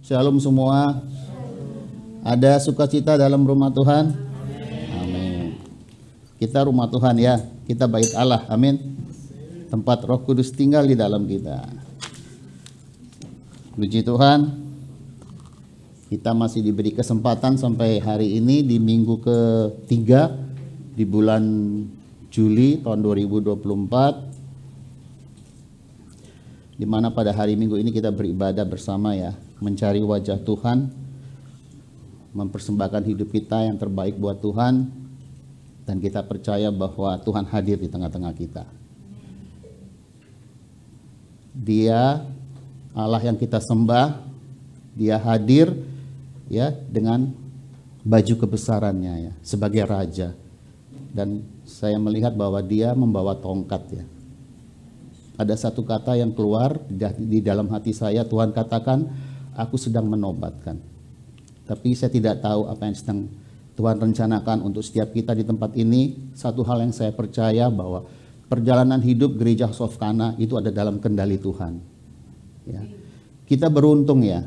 Shalom semua. Ada sukacita dalam rumah Tuhan? Amin. Kita rumah Tuhan ya. Kita bait Allah. Amin. Tempat Roh Kudus tinggal di dalam kita. Puji Tuhan. Kita masih diberi kesempatan sampai hari ini di minggu ketiga di bulan Juli tahun 2024. Di mana pada hari Minggu ini kita beribadah bersama ya, mencari wajah Tuhan, mempersembahkan hidup kita yang terbaik buat Tuhan, dan kita percaya bahwa Tuhan hadir di tengah-tengah kita. Dia Allah yang kita sembah, Dia hadir ya dengan baju kebesarannya ya, sebagai raja. Dan saya melihat bahwa Dia membawa tongkat ya. Ada satu kata yang keluar di dalam hati saya, Tuhan katakan, aku sedang menobatkan. Tapi saya tidak tahu apa yang sedang Tuhan rencanakan untuk setiap kita di tempat ini. Satu hal yang saya percaya bahwa perjalanan hidup gereja House of Kana itu ada dalam kendali Tuhan. Ya. Kita beruntung ya,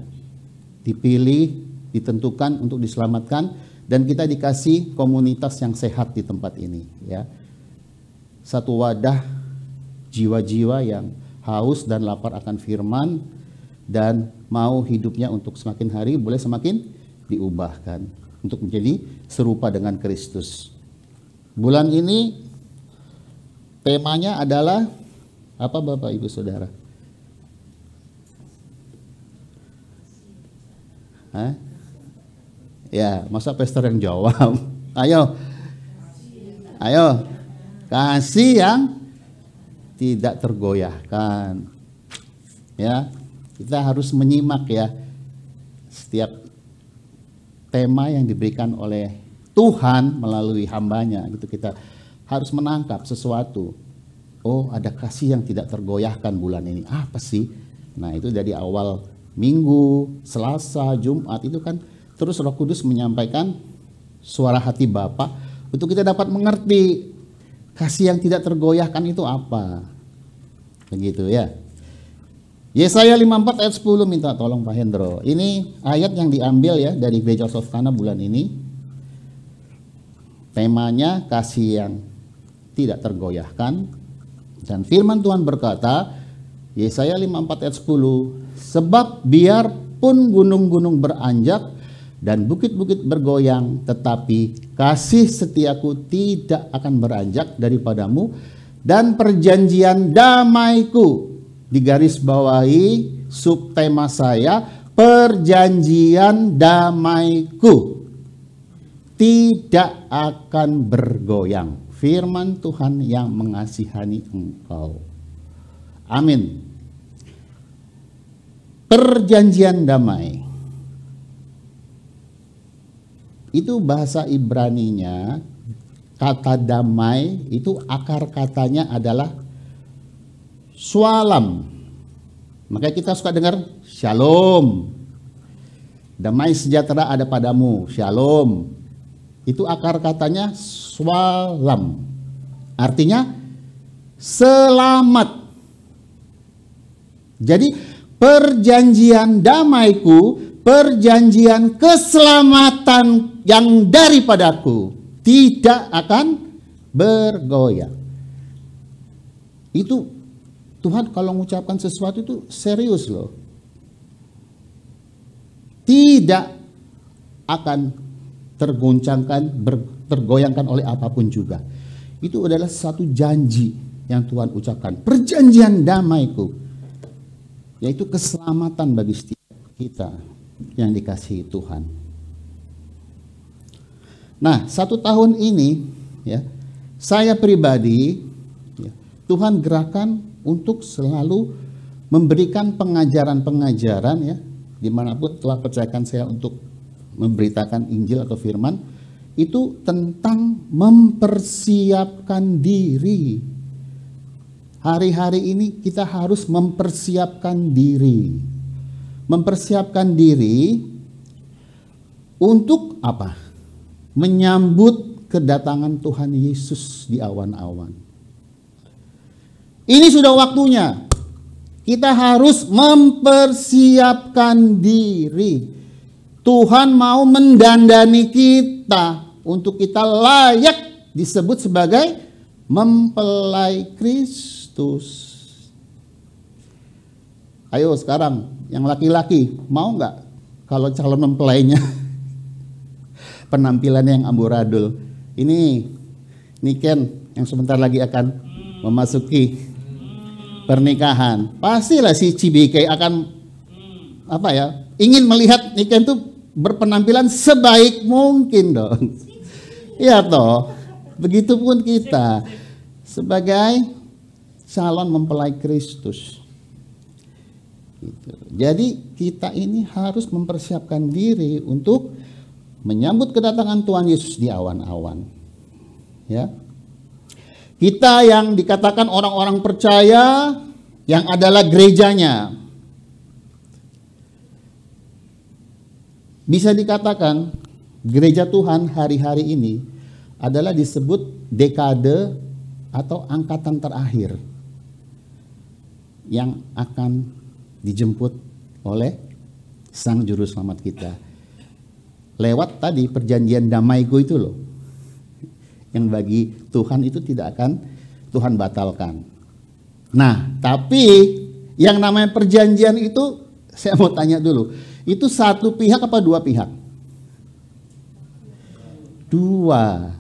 dipilih, ditentukan untuk diselamatkan, dan kita dikasih komunitas yang sehat di tempat ini. Ya. Satu wadah jiwa-jiwa yang haus dan lapar akan firman dan mau hidupnya untuk semakin hari boleh semakin diubahkan untuk menjadi serupa dengan Kristus. Bulan ini temanya adalah apa Bapak Ibu Saudara? Hah? Ya, masa pastor yang jawab? Ayo. Kasih yang tidak tergoyahkan. Ya, kita harus menyimak ya setiap tema yang diberikan oleh Tuhan melalui hambanya. Gitu, kita harus menangkap sesuatu. Oh, ada kasih yang tidak tergoyahkan bulan ini. Apa sih? Nah, itu dari awal Minggu, Selasa, Jumat itu kan terus Roh Kudus menyampaikan suara hati Bapa untuk kita dapat mengerti kasih yang tidak tergoyahkan itu apa. Begitu ya. Yesaya 54 ayat 10, minta tolong Pak Hendro. Ini ayat yang diambil ya dari Gereja House of Kana bulan ini. Temanya kasih yang tidak tergoyahkan. Dan firman Tuhan berkata, Yesaya 54 ayat 10, sebab biarpun gunung-gunung beranjak dan bukit-bukit bergoyang, tetapi kasih setiaku tidak akan beranjak daripadamu, dan perjanjian damaiku, digaris bawahi subtema saya, perjanjian damaiku tidak akan bergoyang. Firman Tuhan yang mengasihani engkau. Amin. Perjanjian damai. Itu bahasa Ibraninya, kata damai itu akar katanya adalah shalom. Makanya kita suka dengar shalom. Damai sejahtera ada padamu, shalom. Itu akar katanya shalom. Artinya selamat. Jadi perjanjian damaiku, perjanjian keselamatan yang daripadaku tidak akan bergoyang. Itu Tuhan kalau mengucapkan sesuatu itu serius loh. Tidak akan tergoyangkan oleh apapun juga. Itu adalah satu janji yang Tuhan ucapkan. Perjanjian damaiku, yaitu keselamatan bagi setiap kita yang dikasihi Tuhan. Nah, 1 tahun ini ya, saya pribadi ya, Tuhan gerakan untuk selalu memberikan pengajaran-pengajaran ya, dimanapun telah percayakan saya untuk memberitakan Injil atau firman, itu tentang mempersiapkan diri. Hari-hari ini kita harus mempersiapkan diri. Mempersiapkan diri untuk apa? Menyambut kedatangan Tuhan Yesus di awan-awan. Ini sudah waktunya. Kita harus mempersiapkan diri. Tuhan mau mendandani kita untuk kita layak disebut sebagai mempelai Kristus. Ayo sekarang yang laki-laki mau nggak kalau calon mempelainya penampilannya yang amburadul? Ini Ken yang sebentar lagi akan memasuki pernikahan. Pastilah si Cibike akan ingin melihat Niken tuh berpenampilan sebaik mungkin dong. Ya toh, begitupun kita sebagai calon mempelai Kristus. Gitu. Jadi kita ini harus mempersiapkan diri untuk menyambut kedatangan Tuhan Yesus di awan-awan. Ya. Kita yang dikatakan orang-orang percaya yang adalah gerejanya. Bisa dikatakan gereja Tuhan hari-hari ini adalah disebut dekade atau angkatan terakhir yang akan dijemput oleh Sang Juru Selamat kita. Lewat tadi perjanjian damaiku itu loh. Yang bagi Tuhan itu tidak akan Tuhan batalkan. Nah, tapi yang namanya perjanjian itu saya mau tanya dulu. Itu satu pihak apa dua pihak? Dua.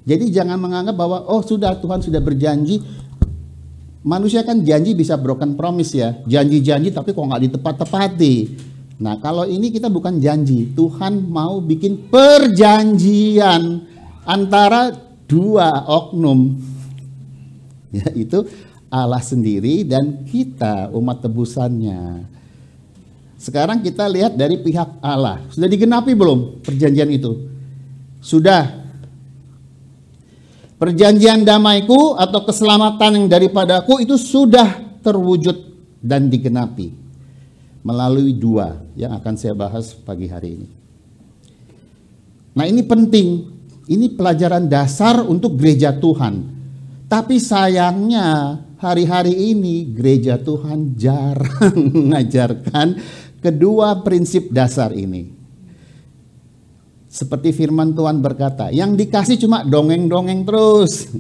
Jadi jangan menganggap bahwa Tuhan sudah berjanji. Manusia kan janji bisa broken promise ya. Janji-janji tapi kok nggak ditepati. Nah kalau ini kita bukan janji. Tuhan mau bikin perjanjian antara dua oknum. Yaitu Allah sendiri dan kita umat tebusannya. Sekarang kita lihat dari pihak Allah. Sudah digenapi belum perjanjian itu? Sudah. Perjanjian damaiku atau keselamatan yang daripadaku itu sudah terwujud dan digenapi. Melalui dua yang akan saya bahas pagi hari ini. Nah ini penting. Ini pelajaran dasar untuk gereja Tuhan. Tapi sayangnya hari-hari ini gereja Tuhan jarang mengajarkan kedua prinsip dasar ini. Seperti firman Tuhan berkata, yang dikasih cuma dongeng-dongeng terus.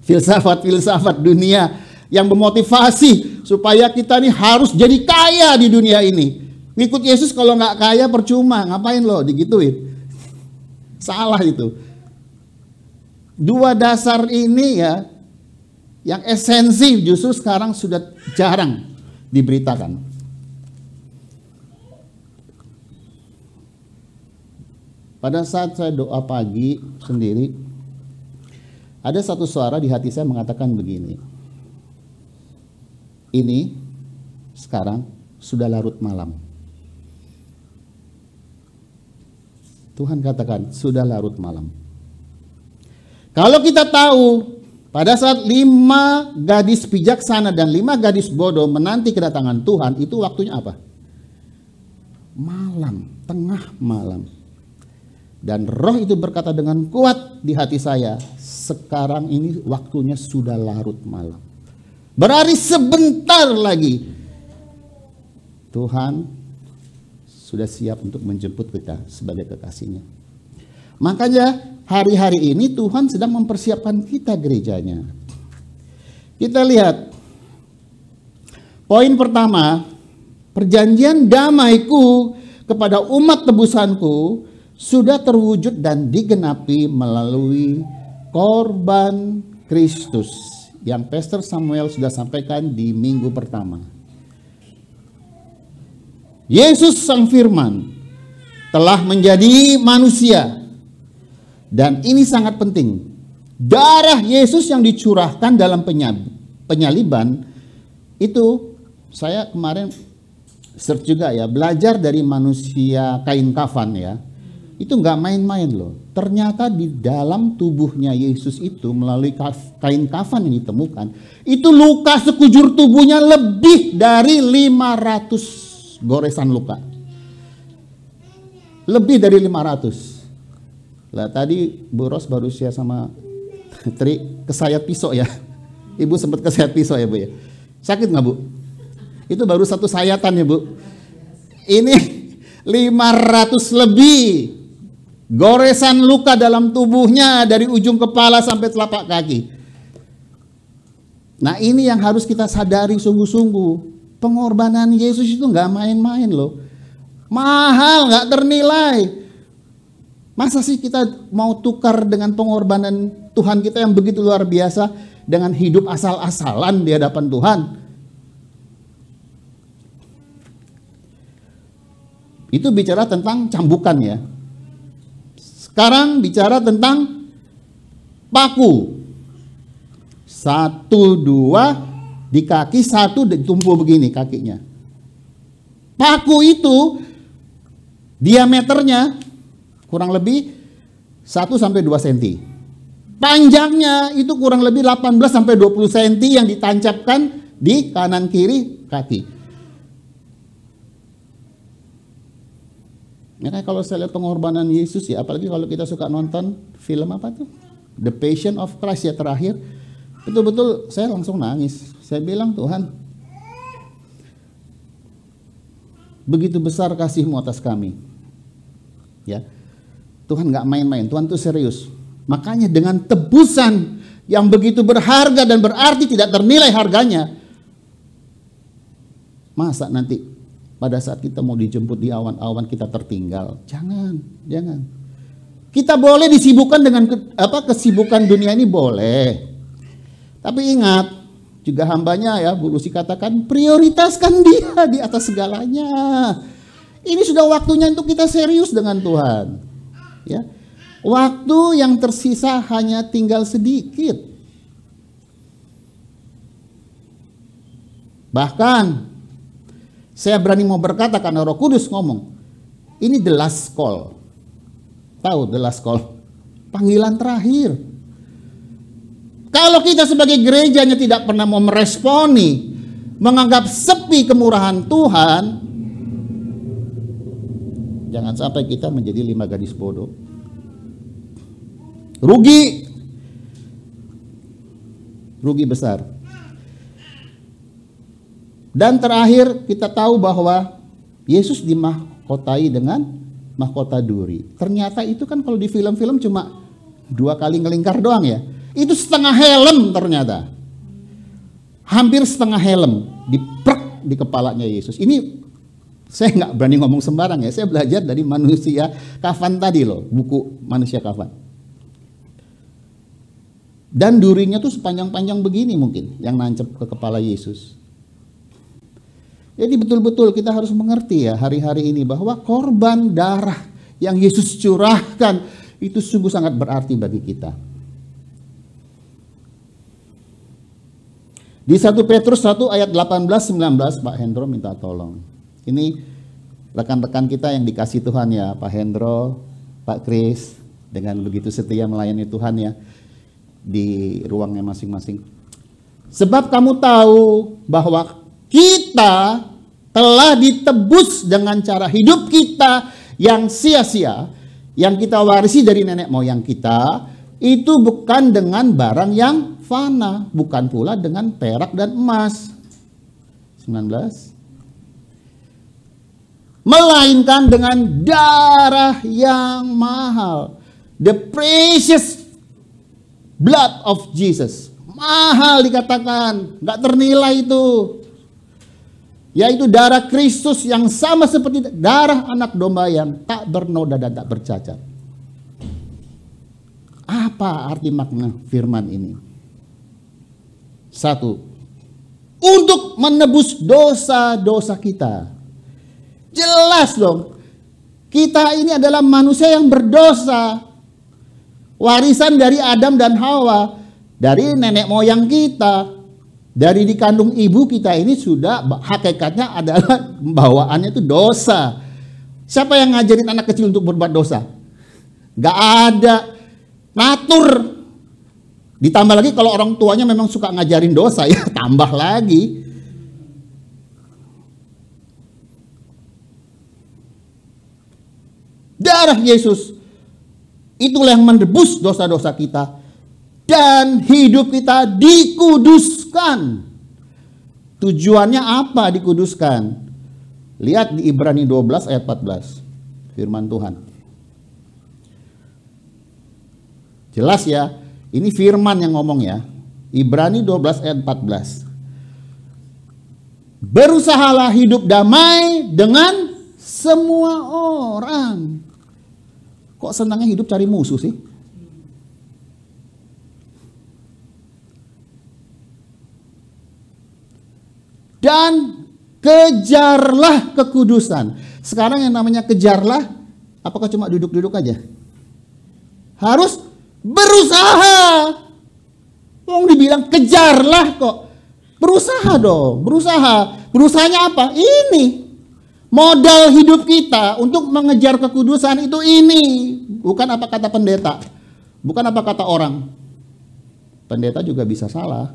Filsafat-filsafat dunia yang memotivasi supaya kita nih harus jadi kaya di dunia ini. Ngikut Yesus kalau nggak kaya percuma, ngapain lo digituin? Salah itu. Dua dasar ini ya, yang esensi justru sekarang sudah jarang diberitakan. Pada saat saya doa pagi sendiri, ada satu suara di hati saya mengatakan begini. Ini sekarang sudah larut malam. Tuhan katakan sudah larut malam. Kalau kita tahu pada saat 5 gadis bijaksana dan 5 gadis bodoh menanti kedatangan Tuhan, itu waktunya apa? Malam, tengah malam. Dan roh itu berkata dengan kuat di hati saya, sekarang ini waktunya sudah larut malam. Berarti sebentar lagi Tuhan sudah siap untuk menjemput kita sebagai kekasihnya. Makanya hari-hari ini Tuhan sedang mempersiapkan kita gerejanya. Kita lihat poin pertama, perjanjian damaiku kepada umat tebusanku sudah terwujud dan digenapi melalui korban Kristus yang Pastor Samuel sudah sampaikan di minggu pertama. Yesus Sang Firman telah menjadi manusia, dan ini sangat penting. Darah Yesus yang dicurahkan dalam penyaliban itu, saya kemarin search juga ya, belajar dari manusia kain kafan ya. Itu nggak main-main loh. Ternyata di dalam tubuhnya Yesus itu melalui kain kafan yang ditemukan, itu luka sekujur tubuhnya lebih dari 500 goresan luka. Lebih dari 500. Lah tadi Bu Ros baru share sama Tri kesayat pisau ya. Ibu sempat keset pisau ya Bu ya. Sakit nggak Bu? Itu baru satu sayatan ya Bu. Ini 500 lebih goresan luka dalam tubuhnya dari ujung kepala sampai telapak kaki. Nah ini yang harus kita sadari sungguh-sungguh. Pengorbanan Yesus itu nggak main-main loh. Mahal, nggak ternilai. Masa sih kita mau tukar dengan pengorbanan Tuhan kita yang begitu luar biasa dengan hidup asal-asalan di hadapan Tuhan? Itu bicara tentang cambukan ya. Sekarang bicara tentang paku. 1, 2 di kaki, 1 ditumpu begini kakinya. Paku itu diameternya kurang lebih 1 sampai 2 cm. Panjangnya itu kurang lebih 18 sampai 20 cm yang ditancapkan di kanan kiri kaki. Makanya kalau saya lihat pengorbanan Yesus ya, apalagi kalau kita suka nonton film apa tuh? The Passion of Christ ya terakhir. Betul-betul saya langsung nangis. Saya bilang, Tuhan, begitu besar kasih-Mu atas kami. Ya. Tuhan nggak main-main, Tuhan itu serius. Makanya dengan tebusan yang begitu berharga dan berarti tidak ternilai harganya, masa nanti pada saat kita mau dijemput di awan-awan kita tertinggal? Jangan. Kita boleh disibukkan dengan kesibukan dunia ini boleh. Tapi ingat, juga hambanya ya, Bu Lucy katakan, prioritaskan Dia di atas segalanya. Ini sudah waktunya untuk kita serius dengan Tuhan. Ya, waktu yang tersisa hanya tinggal sedikit. Bahkan saya berani mau berkata karena Roh Kudus ngomong, ini the last call. Tahu the last call? Panggilan terakhir. Kalau kita sebagai gerejanya tidak pernah mau meresponi, menganggap sepi kemurahan Tuhan, jangan sampai kita menjadi 5 gadis bodoh. Rugi besar. Dan terakhir kita tahu bahwa Yesus dimahkotai dengan mahkota duri. Ternyata itu kan kalau di film-film cuma 2 kali ngelingkar doang ya. Itu setengah helm ternyata. Hampir setengah helm diprek di kepalanya Yesus. Ini saya nggak berani ngomong sembarang ya. Saya belajar dari manusia kafan tadi loh, buku manusia kafan. Dan durinya tuh sepanjang-panjang begini mungkin yang nancep ke kepala Yesus. Jadi betul-betul kita harus mengerti ya hari-hari ini bahwa korban darah yang Yesus curahkan itu sungguh sangat berarti bagi kita. Di 1 Petrus 1 ayat 18-19 Pak Hendro minta tolong. Ini rekan-rekan kita yang dikasih Tuhan ya, Pak Hendro, Pak Kris, dengan begitu setia melayani Tuhan ya di ruangnya masing-masing. Sebab kamu tahu bahwa kita telah ditebus dengan cara hidup kita yang sia-sia, yang kita warisi dari nenek moyang kita, itu bukan dengan barang yang fana, bukan pula dengan perak dan emas. 19. Melainkan dengan darah yang mahal. The precious blood of Jesus. Mahal dikatakan, nggak ternilai itu. Yaitu darah Kristus yang sama seperti darah anak domba yang tak bernoda dan tak bercacat. Apa arti makna firman ini? 1. Untuk menebus dosa-dosa kita. Jelas dong. Kita ini adalah manusia yang berdosa. Warisan dari Adam dan Hawa. Dari nenek moyang kita. Dari dikandung ibu kita ini sudah hakikatnya adalah bawaannya itu dosa. Siapa yang ngajarin anak kecil untuk berbuat dosa? Gak ada. Natur. Ditambah lagi kalau orang tuanya memang suka ngajarin dosa ya tambah lagi. Darah Yesus itulah yang menebus dosa-dosa kita. dan hidup kita dikuduskan. Tujuannya apa dikuduskan? Lihat di Ibrani 12 ayat 14. Firman Tuhan. Jelas ya, ini firman yang ngomong ya. Ibrani 12 ayat 14. Berusahalah hidup damai dengan semua orang. Kok senangnya hidup cari musuh sih? Dan kejarlah kekudusan. Sekarang yang namanya kejarlah, apakah cuma duduk-duduk aja? Harus berusaha. Wong dibilang kejarlah kok. Berusaha dong, berusaha. Berusahanya apa? Ini. Modal hidup kita untuk mengejar kekudusan itu ini. Bukan apa kata pendeta. Bukan apa kata orang. Pendeta juga bisa salah.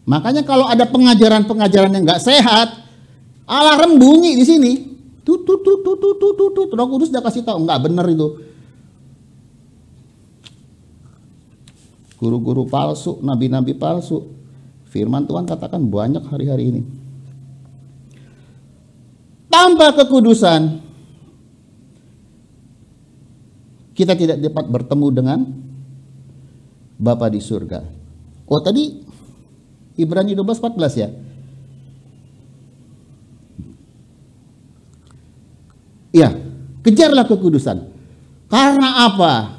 Makanya kalau ada pengajaran-pengajaran yang nggak sehat, alarm bunyi di sini. Tut. Roh Kudus udah kasih tahu, nggak benar itu. Guru-guru palsu, nabi-nabi palsu. Firman Tuhan katakan banyak hari-hari ini. Tanpa kekudusan, kita tidak dapat bertemu dengan Bapa di surga. Oh tadi Ibrani 12:14 ya. Iya, kejarlah kekudusan. Karena apa?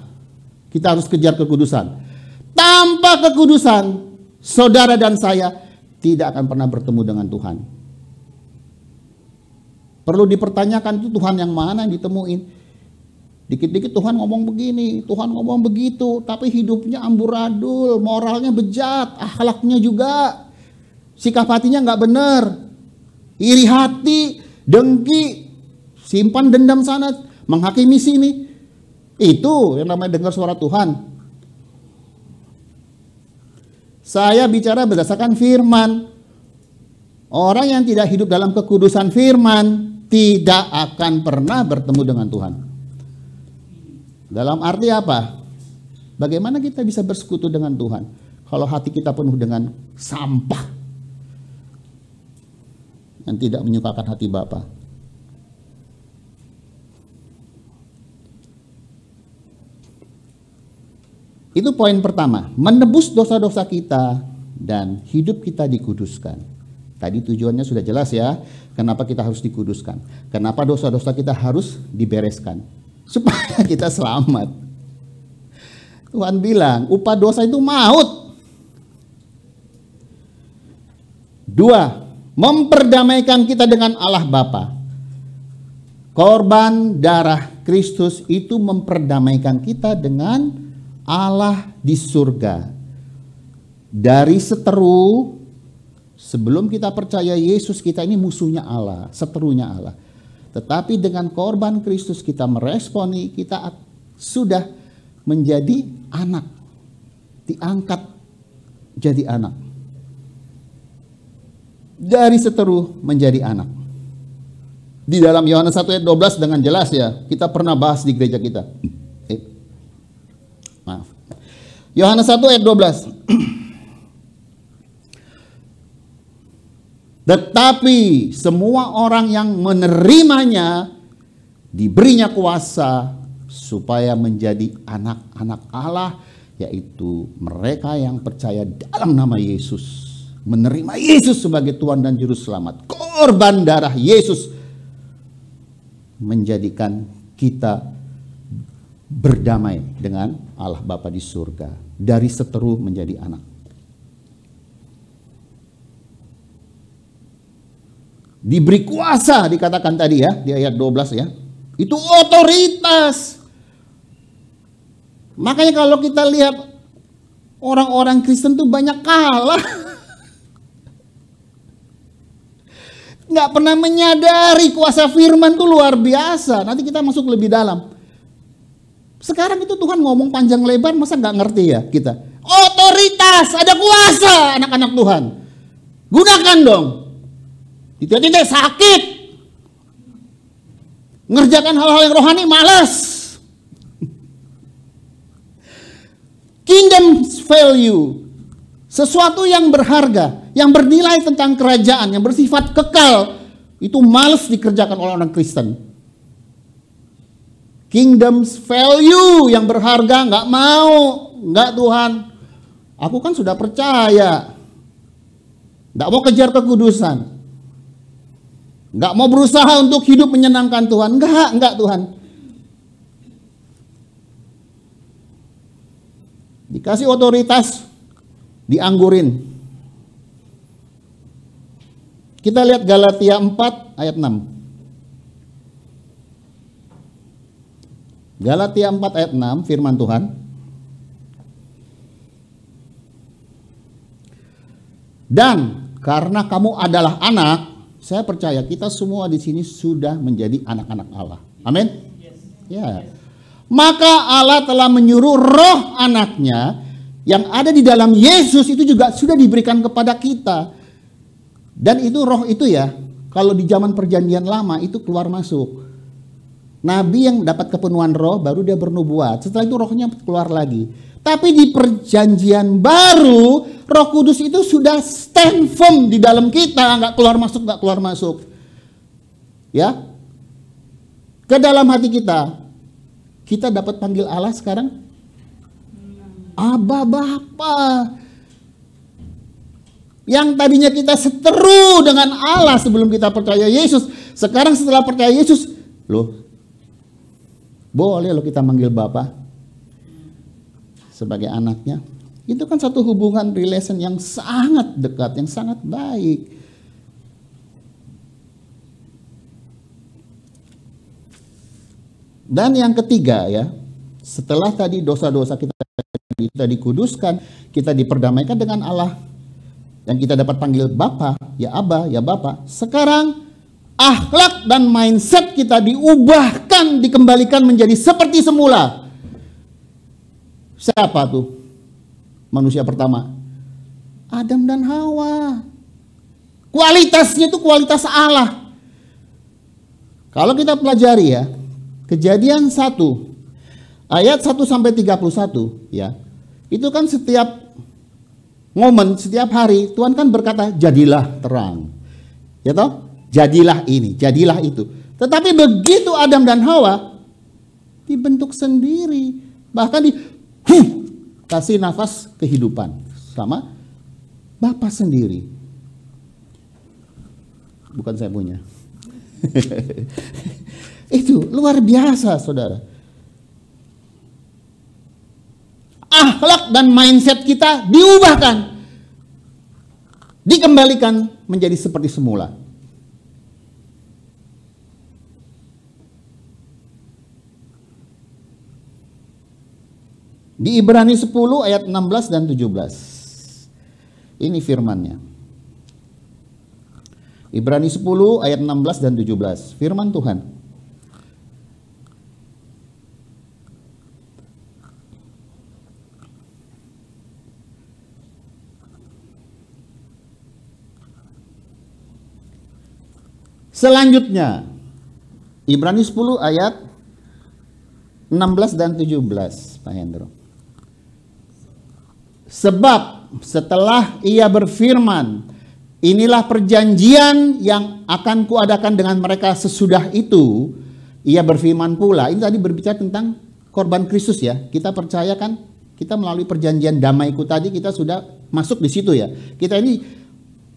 Kita harus kejar kekudusan. Tanpa kekudusan, saudara dan saya tidak akan pernah bertemu dengan Tuhan. Perlu dipertanyakan itu Tuhan yang mana yang ditemuin. Dikit-dikit Tuhan ngomong begini, Tuhan ngomong begitu, tapi hidupnya amburadul, moralnya bejat, akhlaknya juga, sikap hatinya nggak benar, iri hati, dengki, simpan dendam sana, menghakimi sini. Itu yang namanya dengar suara Tuhan. Saya bicara berdasarkan firman. Orang yang tidak hidup dalam kekudusan firman tidak akan pernah bertemu dengan Tuhan. Dalam arti apa? Bagaimana kita bisa bersekutu dengan Tuhan kalau hati kita penuh dengan sampah yang tidak menyukakan hati Bapa? Itu poin pertama, menebus dosa-dosa kita dan hidup kita dikuduskan. Tadi tujuannya sudah jelas ya, kenapa kita harus dikuduskan. Kenapa dosa-dosa kita harus dibereskan. Supaya kita selamat. Tuhan bilang, upah dosa itu maut. 2, memperdamaikan kita dengan Allah Bapa. Korban darah Kristus itu memperdamaikan kita dengan Allah di surga. Dari seteru, sebelum kita percaya Yesus, kita ini musuhnya Allah, seterunya Allah. Tetapi dengan korban Kristus kita meresponi, kita sudah menjadi anak, diangkat jadi anak. Dari seteru menjadi anak. Di dalam Yohanes 1 ayat 12 dengan jelas ya, kita pernah bahas di gereja kita. Maaf. Yohanes 1 ayat 12. Tetapi semua orang yang menerimanya diberinya kuasa supaya menjadi anak-anak Allah, yaitu mereka yang percaya dalam nama Yesus, menerima Yesus sebagai Tuhan dan Juru Selamat. Korban darah Yesus menjadikan kita berdamai dengan Allah Bapa di surga, dari seteru menjadi anak. Diberi kuasa dikatakan tadi ya, di ayat 12 ya. Itu otoritas. Makanya kalau kita lihat orang-orang Kristen tuh banyak kalah. Nggak pernah menyadari kuasa firman tuh luar biasa. Nanti kita masuk lebih dalam. Sekarang itu Tuhan ngomong panjang lebar, masa nggak ngerti ya kita? Otoritas, ada kuasa anak-anak Tuhan. Gunakan dong. Tidak sakit. Ngerjakan hal-hal yang rohani malas. kingdom value, sesuatu yang berharga, yang bernilai tentang kerajaan, yang bersifat kekal, itu malas dikerjakan oleh orang Kristen. Kingdom's value yang berharga nggak mau, nggak Tuhan. Aku kan sudah percaya, nggak mau kejar kekudusan, nggak mau berusaha untuk hidup menyenangkan Tuhan, nggak Tuhan. Dikasih otoritas, dianggurin. Kita lihat Galatia 4 ayat 6. Galatia 4 ayat 6, firman Tuhan. Dan karena kamu adalah anak, saya percaya kita semua di sini sudah menjadi anak-anak Allah. Amin. Ya. Maka Allah telah menyuruh roh anaknya yang ada di dalam Yesus itu juga sudah diberikan kepada kita. Dan itu roh itu ya, kalau di zaman perjanjian lama itu keluar masuk. Nabi yang dapat kepenuhan roh baru dia bernubuat. Setelah itu rohnya keluar lagi. Tapi di perjanjian baru, Roh Kudus itu sudah stand firm di dalam kita, nggak keluar masuk. Ya, ke dalam hati kita, kita dapat panggil Allah sekarang, Aba Bapa. Yang tadinya kita seteru dengan Allah sebelum kita percaya Yesus, sekarang setelah percaya Yesus, loh, boleh loh kita manggil Bapa sebagai anaknya. Itu kan satu hubungan relation yang sangat dekat, yang sangat baik. Dan yang ketiga ya, setelah tadi dosa-dosa kita dikuduskan, kita diperdamaikan dengan Allah, dan kita dapat panggil Bapa, ya Aba, ya Bapa. Sekarang akhlak dan mindset kita diubahkan, dikembalikan menjadi seperti semula. Siapa tuh manusia pertama? Adam dan Hawa. Kualitasnya itu kualitas Allah. Kalau kita pelajari ya, Kejadian 1 ayat 1 sampai 31 ya. Itu kan setiap momen, setiap hari Tuhan kan berkata jadilah terang. Ya toh? Jadilah ini, jadilah itu. Tetapi begitu Adam dan Hawa dibentuk sendiri, bahkan kasih nafas kehidupan sama Bapa sendiri. Bukan saya punya. Itu luar biasa, saudara. Akhlak dan mindset kita diubahkan, dikembalikan menjadi seperti semula. Di Ibrani 10 ayat 16 dan 17. Ini firman-Nya. Ibrani 10 ayat 16 dan 17. Firman Tuhan. Selanjutnya, Ibrani 10 ayat 16 dan 17, Pak Hendro. Sebab setelah ia berfirman, inilah perjanjian yang akan kuadakan dengan mereka sesudah itu, ia berfirman pula. Ini tadi berbicara tentang korban Kristus ya. Kita percaya kan, kita melalui perjanjian damaiku tadi kita sudah masuk di situ ya. Kita ini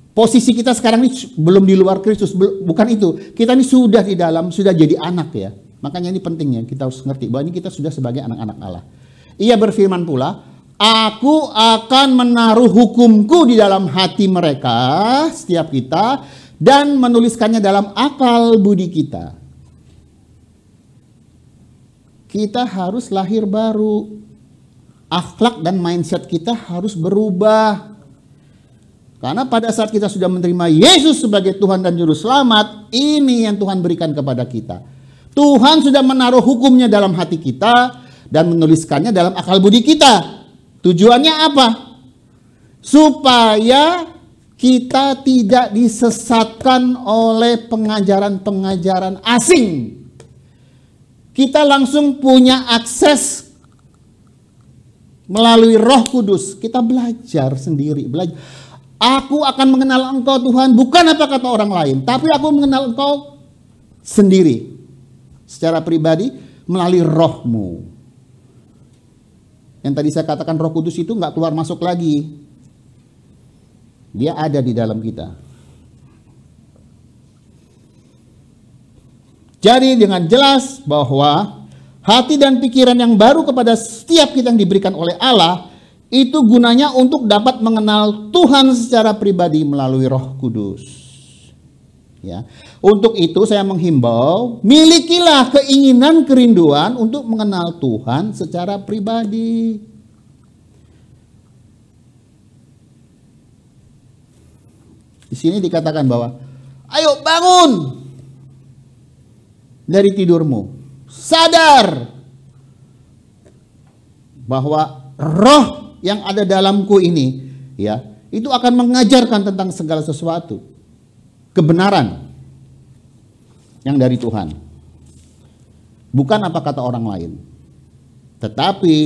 posisi kita sekarang ini belum di luar Kristus, bukan itu. Kita ini sudah di dalam, sudah jadi anak ya. Makanya ini pentingnya kita harus ngerti bahwa ini kita sudah sebagai anak-anak Allah. Ia berfirman pula, aku akan menaruh hukumku di dalam hati mereka, setiap kita, dan menuliskannya dalam akal budi kita. Kita harus lahir baru. Akhlak dan mindset kita harus berubah. Karena pada saat kita sudah menerima Yesus sebagai Tuhan dan Juru Selamat, ini yang Tuhan berikan kepada kita. Tuhan sudah menaruh hukumnya dalam hati kita dan menuliskannya dalam akal budi kita. Tujuannya apa? Supaya kita tidak disesatkan oleh pengajaran-pengajaran asing. Kita langsung punya akses melalui Roh Kudus. Kita belajar sendiri, belajar. Aku akan mengenal Engkau Tuhan, bukan apa kata orang lain, tapi aku mengenal Engkau sendiri, secara pribadi, melalui Roh-Mu. Yang tadi saya katakan Roh Kudus itu nggak keluar masuk lagi. Dia ada di dalam kita. Jadi dengan jelas bahwa hati dan pikiran yang baru kepada setiap kita yang diberikan oleh Allah, itu gunanya untuk dapat mengenal Tuhan secara pribadi melalui Roh Kudus. Ya. Untuk itu saya menghimbau, milikilah keinginan kerinduan untuk mengenal Tuhan secara pribadi. Di sini dikatakan bahwa, ayo bangun dari tidurmu, sadar bahwa roh yang ada dalamku ini, ya, itu akan mengajarkan tentang segala sesuatu, kebenaran yang dari Tuhan, bukan apa kata orang lain. Tetapi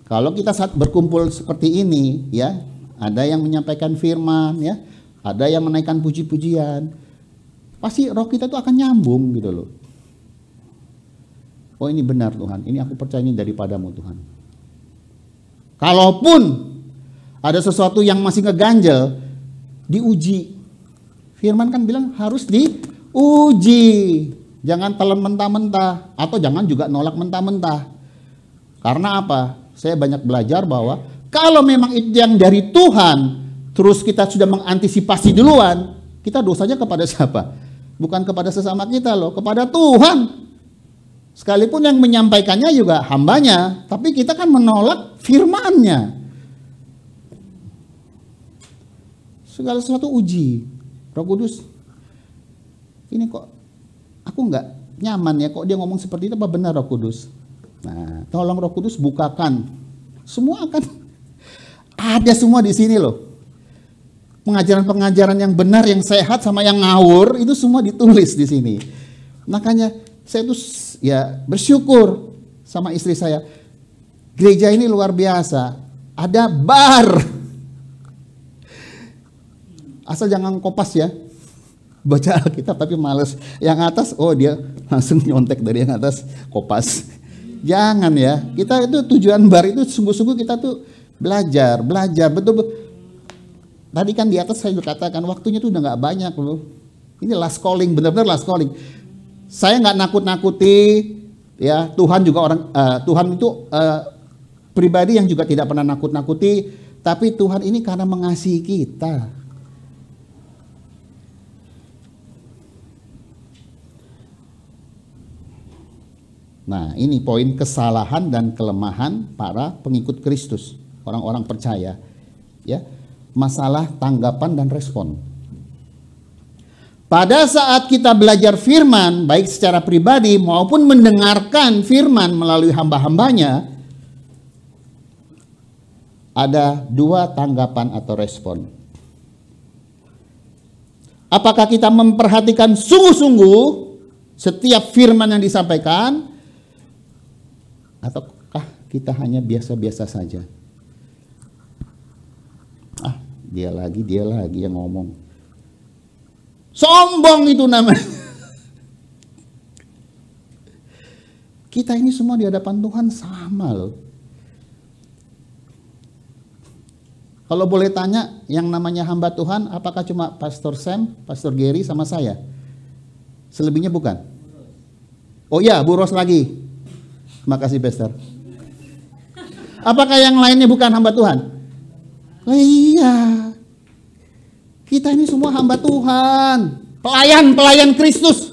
kalau kita saat berkumpul seperti ini, ya, ada yang menyampaikan firman, ya, ada yang menaikkan puji-pujian, pasti roh kita tuh akan nyambung gitu loh. Oh ini benar Tuhan, ini aku percaya ini daripadamu Tuhan. Kalaupun ada sesuatu yang masih ngeganjel, diuji. Firman kan bilang harus diuji. Jangan telan mentah-mentah, atau jangan juga nolak mentah-mentah. Karena apa? Saya banyak belajar bahwa kalau memang itu yang dari Tuhan, terus kita sudah mengantisipasi duluan, kita dosanya kepada siapa? Bukan kepada sesama kita loh, kepada Tuhan. Sekalipun yang menyampaikannya juga hambanya, tapi kita kan menolak firman-Nya. Segala sesuatu uji. Roh Kudus, ini kok aku nggak nyaman ya, kok dia ngomong seperti itu, apa benar Roh Kudus? Nah, tolong Roh Kudus bukakan. Semua akan ada semua di sini loh. Pengajaran-pengajaran yang benar, yang sehat sama yang ngawur itu semua ditulis di sini. Makanya saya tuh ya bersyukur sama istri saya. Gereja ini luar biasa. Ada bar. Asal jangan kopas ya. Baca Alkitab tapi males. Yang atas, oh dia langsung nyontek dari yang atas, kopas. Jangan ya. Kita itu tujuan bar itu sungguh-sungguh kita tuh belajar betul-betul. Tadi kan di atas saya juga katakan waktunya tuh udah nggak banyak loh. Ini last calling, benar-benar last calling. Saya nggak nakut-nakuti, ya Tuhan juga Tuhan itu pribadi yang juga tidak pernah nakut-nakuti, tapi Tuhan ini karena mengasihi kita. Nah, ini poin kesalahan dan kelemahan para pengikut Kristus, orang-orang percaya, ya, masalah tanggapan dan respon. Pada saat kita belajar firman, baik secara pribadi maupun mendengarkan firman melalui hamba-hambanya, ada dua tanggapan atau respon. Apakah kita memperhatikan sungguh-sungguh setiap firman yang disampaikan, ataukah kita hanya biasa-biasa saja? Ah, dia lagi yang ngomong. Sombong itu namanya. Kita ini semua di hadapan Tuhan sama loh. Kalau boleh tanya, yang namanya hamba Tuhan, apakah cuma Pastor Sam, Pastor Gary sama saya? Selebihnya bukan? Oh iya, Bu Ros lagi. Terima kasih Pastor. Apakah yang lainnya bukan hamba Tuhan? Oh iya. Kita ini semua hamba Tuhan, pelayan Kristus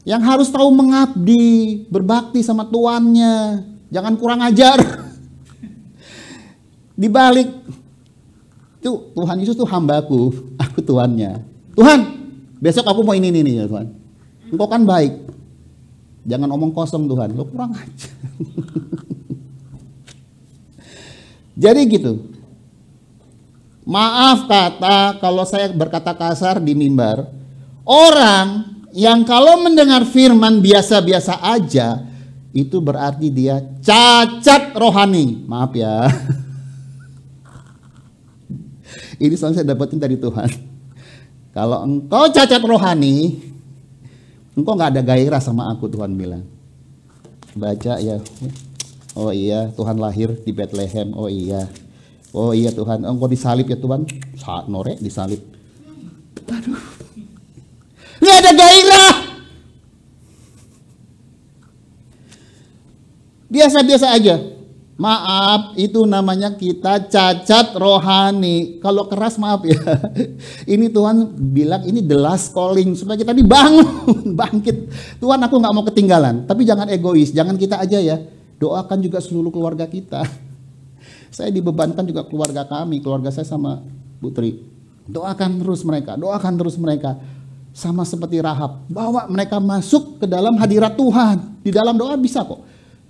yang harus tahu mengabdi, berbakti sama tuannya, jangan kurang ajar. Di balik itu Tuhan Yesus tuh hambaku, aku tuannya. Tuhan, besok aku mau ini ya Tuhan. Engkau kan baik, jangan omong kosong Tuhan, lo kurang ajar. Jadi gitu. Maaf kata kalau saya berkata kasar di mimbar, orang yang kalau mendengar firman biasa-biasa aja, itu berarti dia cacat rohani. Maaf ya. Ini soalnya saya dapetin dari Tuhan. Kalau engkau cacat rohani, engkau nggak ada gairah sama aku, Tuhan bilang. Baca ya. Oh iya, Tuhan lahir di Bethlehem. Oh iya. Oh iya Tuhan, engkau disalib ya Tuhan. Saat norek disalib. Aduh. Nggak ada gairah. Biasa-biasa aja. Maaf, itu namanya kita cacat rohani. Kalau keras maaf ya. Ini Tuhan bilang ini the last calling. Supaya kita dibangun, bangkit. Tuhan, aku gak mau ketinggalan. Tapi jangan egois, jangan kita aja ya. Doakan juga seluruh keluarga kita. Saya dibebankan juga keluarga kami, keluarga saya sama Putri. Doakan terus mereka, doakan terus mereka. Sama seperti Rahab, bawa mereka masuk ke dalam hadirat Tuhan. Di dalam doa bisa kok.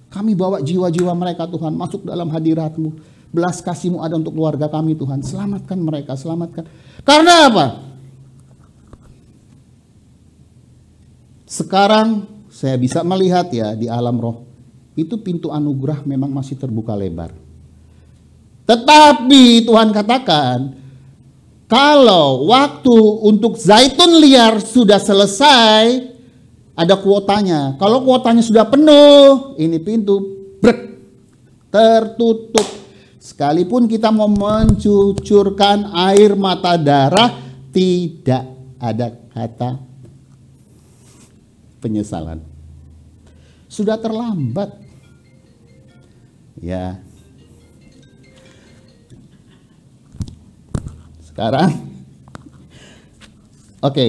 Kami bawa jiwa-jiwa mereka Tuhan masuk dalam hadirat-Mu. Belas kasih-Mu ada untuk keluarga kami Tuhan. Selamatkan mereka, selamatkan. Karena apa? Sekarang saya bisa melihat ya di alam roh. Itu pintu anugerah memang masih terbuka lebar. Tetapi Tuhan katakan, kalau waktu untuk zaitun liar sudah selesai, ada kuotanya. Kalau kuotanya sudah penuh, ini pintu tertutup. Sekalipun kita mau mencucurkan air mata darah, tidak ada kata penyesalan. Sudah terlambat. Ya. Sekarang, oke.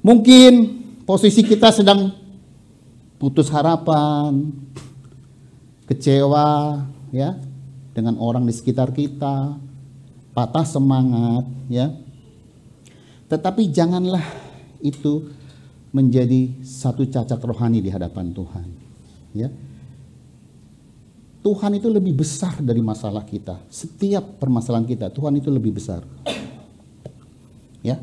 Mungkin posisi kita sedang putus harapan, kecewa ya dengan orang di sekitar kita, patah semangat ya. Tetapi janganlah itu menjadi satu cacat rohani di hadapan Tuhan ya. Tuhan itu lebih besar dari masalah kita. Setiap permasalahan kita, Tuhan itu lebih besar. Ya.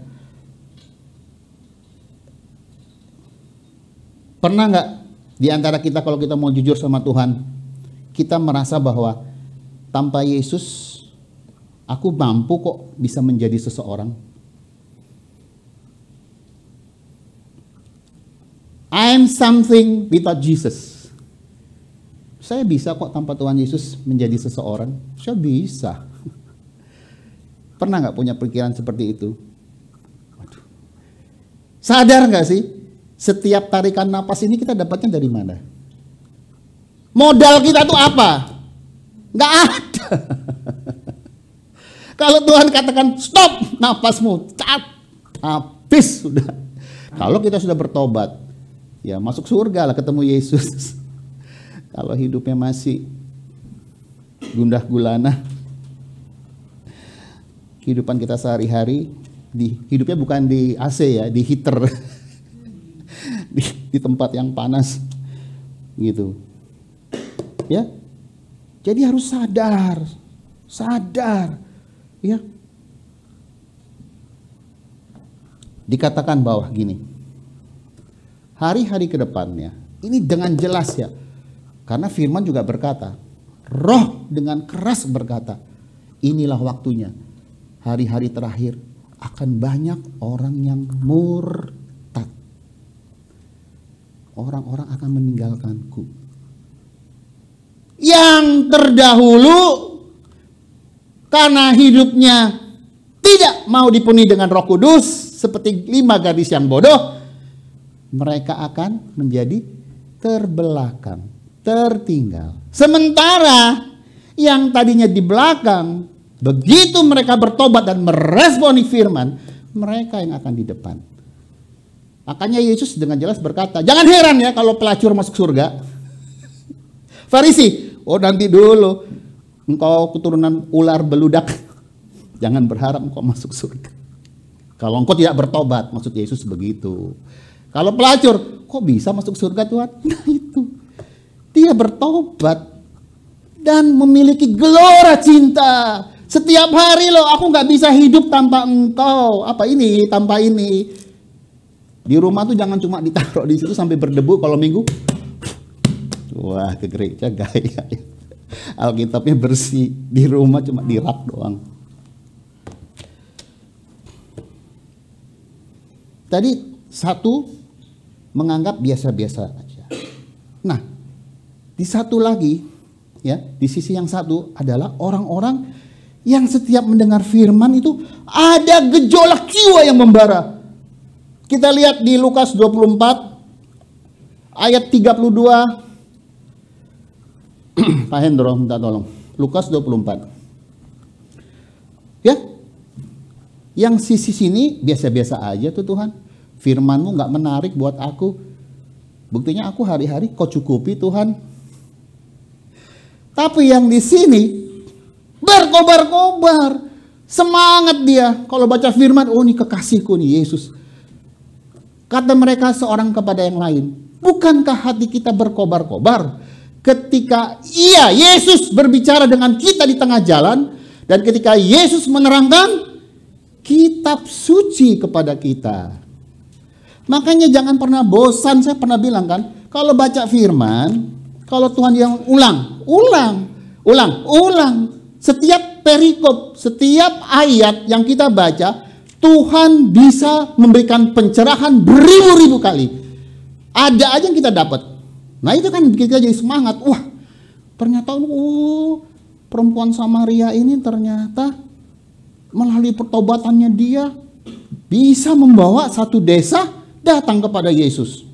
Pernah nggak di antara kita kalau kita mau jujur sama Tuhan, kita merasa bahwa tanpa Yesus aku mampu kok bisa menjadi seseorang? I'm something without Jesus. Saya bisa kok tanpa Tuhan Yesus menjadi seseorang. Saya bisa. Pernah nggak punya pikiran seperti itu? Waduh. Sadar nggak sih? Setiap tarikan napas ini kita dapatnya dari mana? Modal kita tuh apa? Nggak ada. Kalau Tuhan katakan stop napasmu, habis sudah. Kalau kita sudah bertobat, ya masuk surga lah ketemu Yesus. Kalau hidupnya masih gundah gulana, kehidupan kita sehari-hari, hidupnya bukan di AC ya, di heater. Di tempat yang panas gitu ya. Jadi harus sadar ya. Dikatakan bahwa gini, hari-hari ke depannya ini dengan jelas ya, karena firman juga berkata, roh dengan keras berkata, inilah waktunya, hari-hari terakhir akan banyak orang yang murtad. Orang-orang akan meninggalkanku. Yang terdahulu karena hidupnya tidak mau dipenuhi dengan Roh Kudus seperti 5 gadis yang bodoh, mereka akan menjadi terbelakang, tertinggal. Sementara yang tadinya di belakang, begitu mereka bertobat dan meresponi firman, mereka yang akan di depan. Makanya Yesus dengan jelas berkata, jangan heran ya kalau pelacur masuk surga. Farisi, oh nanti dulu, engkau keturunan ular beludak, jangan berharap engkau masuk surga. Kalau engkau tidak bertobat, maksud Yesus begitu. Kalau pelacur, kok bisa masuk surga Tuhan? Nah itu, dia bertobat dan memiliki gelora cinta. Setiap hari loh, aku gak bisa hidup tanpa engkau. Apa ini, tanpa ini. Di rumah tuh jangan cuma ditaruh di situ sampai berdebu, kalau minggu Wah, ke gereja gaya. Alkitabnya bersih, di rumah cuma di rak doang. Tadi satu menganggap biasa-biasa aja. Nah, di satu lagi, ya, di sisi yang satu adalah orang-orang yang setiap mendengar firman itu ada gejolak jiwa yang membara. Kita lihat di Lukas 24 ayat 32. Pak Hendro minta tolong. Lukas 24. Ya. Yang sisi sini biasa-biasa aja tuh Tuhan. Firman-Mu gak menarik buat aku. Buktinya aku hari-hari kau cukupi Tuhan. Tapi yang di sini berkobar-kobar. Semangat dia. Kalau baca firman, oh ini kekasihku nih Yesus. Kata mereka seorang kepada yang lain. Bukankah hati kita berkobar-kobar ketika Yesus berbicara dengan kita di tengah jalan, dan ketika Yesus menerangkan kitab suci kepada kita. Makanya jangan pernah bosan. Saya pernah bilang kan, kalau baca firman, kalau Tuhan yang ulang. Setiap perikop, setiap ayat yang kita baca, Tuhan bisa memberikan pencerahan beribu-ribu kali. Ada aja yang kita dapat. Nah itu kan bikin kita jadi semangat. Wah, ternyata perempuan Samaria ini ternyata melalui pertobatannya dia bisa membawa satu desa datang kepada Yesus.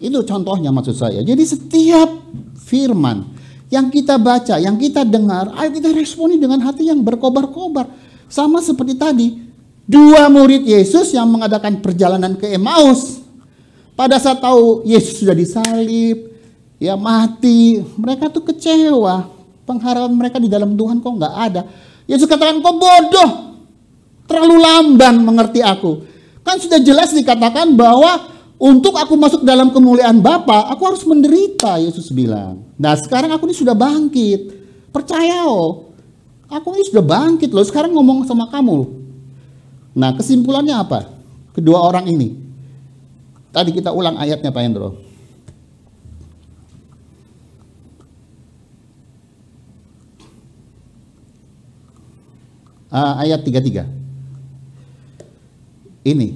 Itu contohnya maksud saya. Jadi setiap firman yang kita baca, yang kita dengar, ayo kita responi dengan hati yang berkobar-kobar. Sama seperti tadi, dua murid Yesus yang mengadakan perjalanan ke Emmaus. Pada saat tahu Yesus sudah disalib, ya mati, mereka tuh kecewa. Pengharapan mereka di dalam Tuhan kok nggak ada. Yesus katakan, kau bodoh, terlalu lamban mengerti aku. Kan sudah jelas dikatakan bahwa untuk aku masuk dalam kemuliaan Bapa, aku harus menderita, Yesus bilang. Nah sekarang aku ini sudah bangkit, percaya aku ini sudah bangkit loh, sekarang ngomong sama kamu. Nah kesimpulannya apa? Kedua orang ini. Tadi kita ulang ayatnya Pak Hendro. Ayat 33. Ini.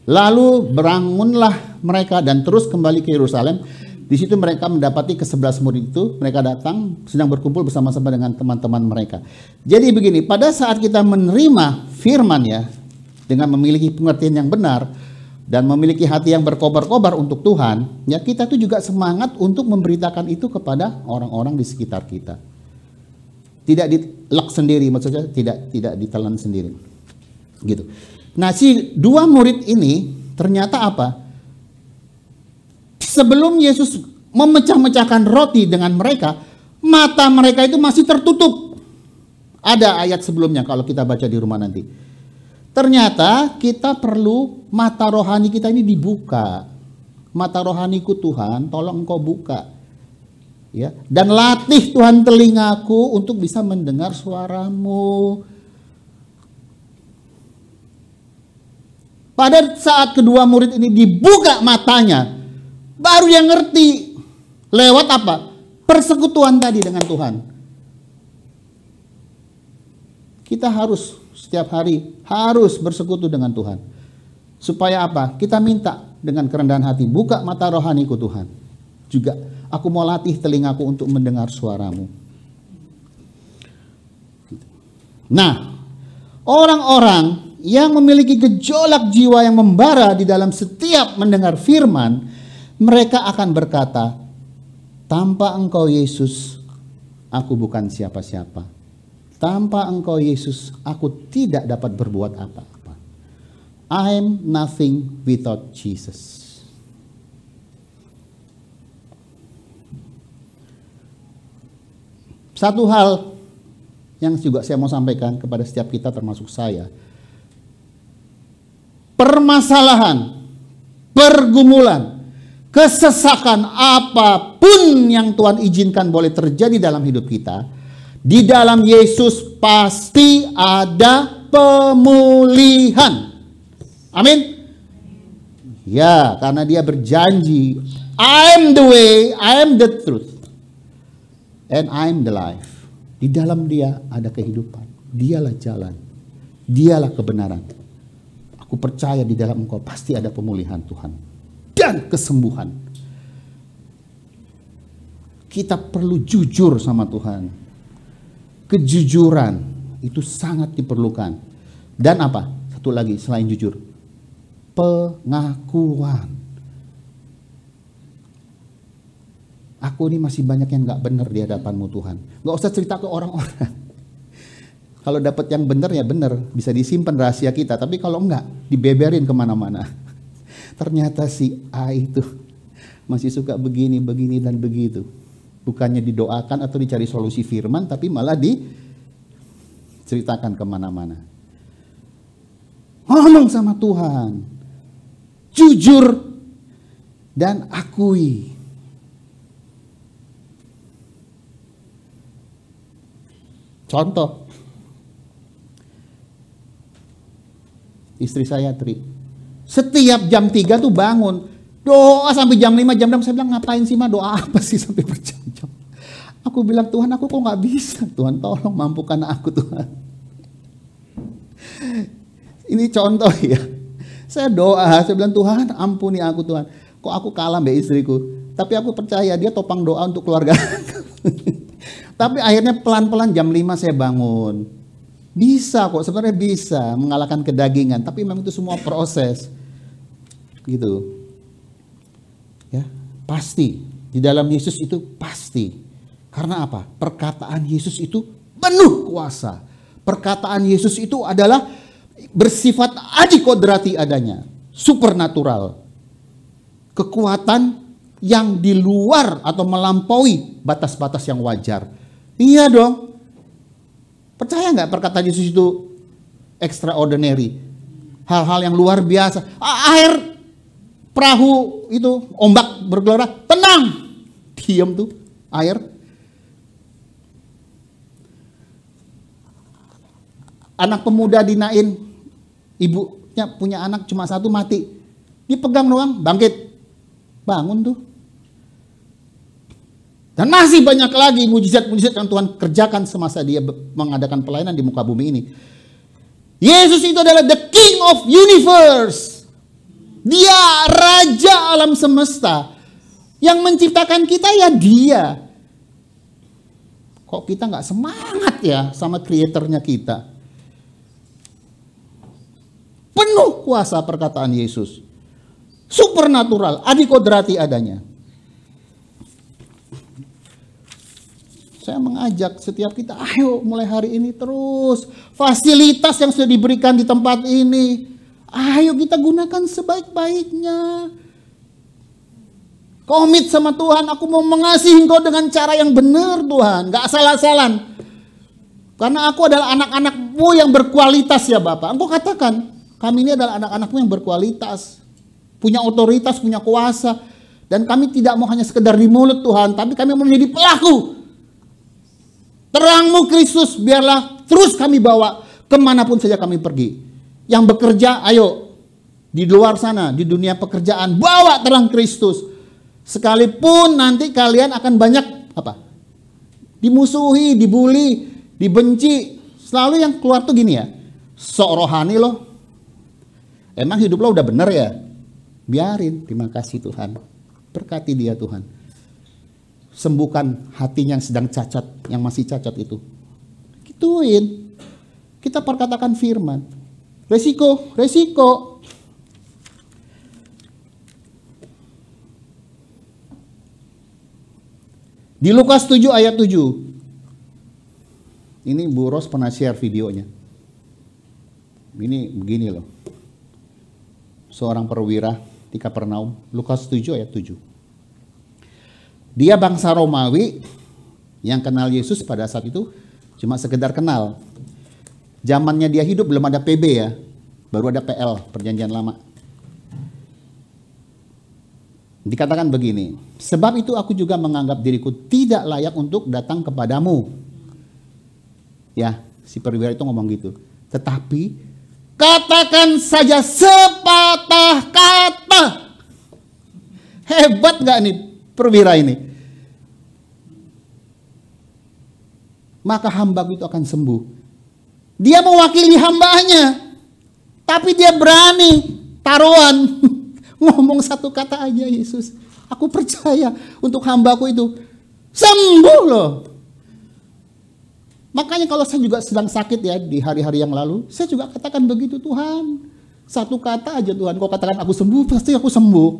Lalu berangunlah mereka dan terus kembali ke Yerusalem. Di situ mereka mendapati ke-11 murid itu. Mereka datang sedang berkumpul bersama-sama dengan teman-teman mereka. Jadi begini, pada saat kita menerima firman ya, dengan memiliki pengertian yang benar dan memiliki hati yang berkobar-kobar untuk Tuhan, ya kita tuh juga semangat untuk memberitakan itu kepada orang-orang di sekitar kita. Tidak dilek sendiri, maksudnya tidak ditelan sendiri. Gitu. Nah, si dua murid ini ternyata apa? Sebelum Yesus memecah-mecahkan roti dengan mereka, mata mereka itu masih tertutup. Ada ayat sebelumnya kalau kita baca di rumah nanti. Ternyata kita perlu mata rohani kita ini dibuka. Mata rohaniku Tuhan, tolong engkau buka. Ya, dan latih Tuhan telingaku untuk bisa mendengar suaramu. Pada saat kedua murid ini dibuka matanya, baru yang ngerti. Lewat apa? Persekutuan tadi dengan Tuhan. Kita harus setiap hari harus bersekutu dengan Tuhan. Supaya apa? Kita minta dengan kerendahan hati, buka mata rohaniku Tuhan. Juga aku mau latih telingaku untuk mendengar suaramu. Nah, orang-orang yang memiliki gejolak jiwa yang membara di dalam setiap mendengar firman, mereka akan berkata, tanpa engkau Yesus, aku bukan siapa-siapa. Tanpa engkau Yesus, aku tidak dapat berbuat apa-apa. I'm nothing without Jesus. Satu hal yang juga saya mau sampaikan kepada setiap kita termasuk saya. Permasalahan, pergumulan, kesesakan apapun yang Tuhan izinkan boleh terjadi dalam hidup kita, di dalam Yesus pasti ada pemulihan. Amin. Ya, karena dia berjanji I am the way, I am the truth, and I am the life. Di dalam dia ada kehidupan. Dialah jalan. Dialah kebenaran. Aku percaya di dalam engkau pasti ada pemulihan Tuhan. Dan kesembuhan. Kita perlu jujur sama Tuhan. Kejujuran itu sangat diperlukan. Dan apa? Satu lagi selain jujur. Pengakuan. Aku ini masih banyak yang gak benar di hadapanmu Tuhan. Gak usah cerita ke orang-orang. Kalau dapat yang benar ya benar. Bisa disimpan rahasia kita. Tapi kalau enggak, dibeberin kemana-mana. Ternyata si A itu masih suka begini, begini, dan begitu. Bukannya didoakan atau dicari solusi firman, tapi malah diceritakan kemana-mana. Ngomong sama Tuhan. Jujur dan akui. Contoh. Istri saya Tri. Setiap jam 3 tuh bangun. Doa sampai jam 5, jam 6. Saya bilang ngapain sih Ma, doa apa sih sampai berjam-jam. Aku bilang Tuhan aku kok gak bisa. Tuhan tolong mampukan aku Tuhan. Ini contoh ya. Saya doa, saya bilang Tuhan ampuni aku Tuhan. Kok aku kalah mbak istriku. Tapi aku percaya dia topang doa untuk keluarga. Tapi akhirnya pelan-pelan jam 5 saya bangun. Bisa kok, sebenarnya bisa mengalahkan kedagingan. Tapi memang itu semua proses. Gitu. Ya, pasti di dalam Yesus itu pasti. Karena apa? Perkataan Yesus itu penuh kuasa. Perkataan Yesus itu adalah bersifat adikodrati adanya, supernatural. Kekuatan yang di luar atau melampaui batas-batas yang wajar. Iya dong. Percaya nggak perkataan Yesus itu extraordinary? Hal-hal yang luar biasa. Air perahu itu ombak bergelora, tenang, diam tuh air. Anak pemuda di Nain, ibunya punya anak cuma satu mati, dipegang doang bangkit, bangun tuh. Dan masih banyak lagi mujizat-mujizat yang Tuhan kerjakan semasa dia mengadakan pelayanan di muka bumi ini. Yesus itu adalah the King of Universe. Dia Raja alam semesta. Yang menciptakan kita ya dia. Kok kita nggak semangat ya sama kreatornya kita? Penuh kuasa perkataan Yesus. Supernatural, adikodrati adanya. Saya mengajak setiap kita, ayo mulai hari ini terus. Fasilitas yang sudah diberikan di tempat ini, ayo kita gunakan sebaik-baiknya. Komit sama Tuhan, aku mau mengasihi Engkau dengan cara yang benar Tuhan. Gak salah-salan. Karena aku adalah anak-anakmu yang berkualitas ya Bapak. Engkau katakan, kami ini adalah anak-anakmu yang berkualitas. Punya otoritas, punya kuasa. Dan kami tidak mau hanya sekedar di mulut Tuhan, tapi kami mau menjadi pelaku. Terang-Mu Kristus biarlah terus kami bawa kemanapun saja kami pergi. Yang bekerja ayo di luar sana di dunia pekerjaan bawa terang Kristus. Sekalipun nanti kalian akan banyak apa? Dimusuhi, dibully, dibenci. Selalu yang keluar tuh gini ya. Sok rohani loh. Emang hidup lo udah bener ya? Biarin, terima kasih Tuhan. Berkati dia Tuhan. Sembuhkan hatinya yang sedang cacat, yang masih cacat itu. Gituin. Kita perkatakan firman. Resiko, resiko. Di Lukas 7 ayat 7. Ini Bu Ros pernah share videonya. Ini begini loh. Seorang perwira di Kapernaum. Lukas 7 ayat 7. Dia bangsa Romawi yang kenal Yesus pada saat itu cuma sekedar kenal. Zamannya dia hidup belum ada PB ya. Baru ada PL, perjanjian lama. Dikatakan begini, sebab itu aku juga menganggap diriku tidak layak untuk datang kepadamu. Ya, si perwira itu ngomong gitu. Tetapi katakan saja sepatah kata. Hebat nggak nih perwira ini? Maka hambaku itu akan sembuh. Dia mewakili hambanya, tapi dia berani taruhan ngomong satu kata aja, Yesus, aku percaya untuk hambaku itu sembuh loh. Makanya kalau saya juga sedang sakit ya di hari-hari yang lalu, saya juga katakan begitu, Tuhan. Satu kata aja Tuhan, kau katakan aku sembuh, pasti aku sembuh.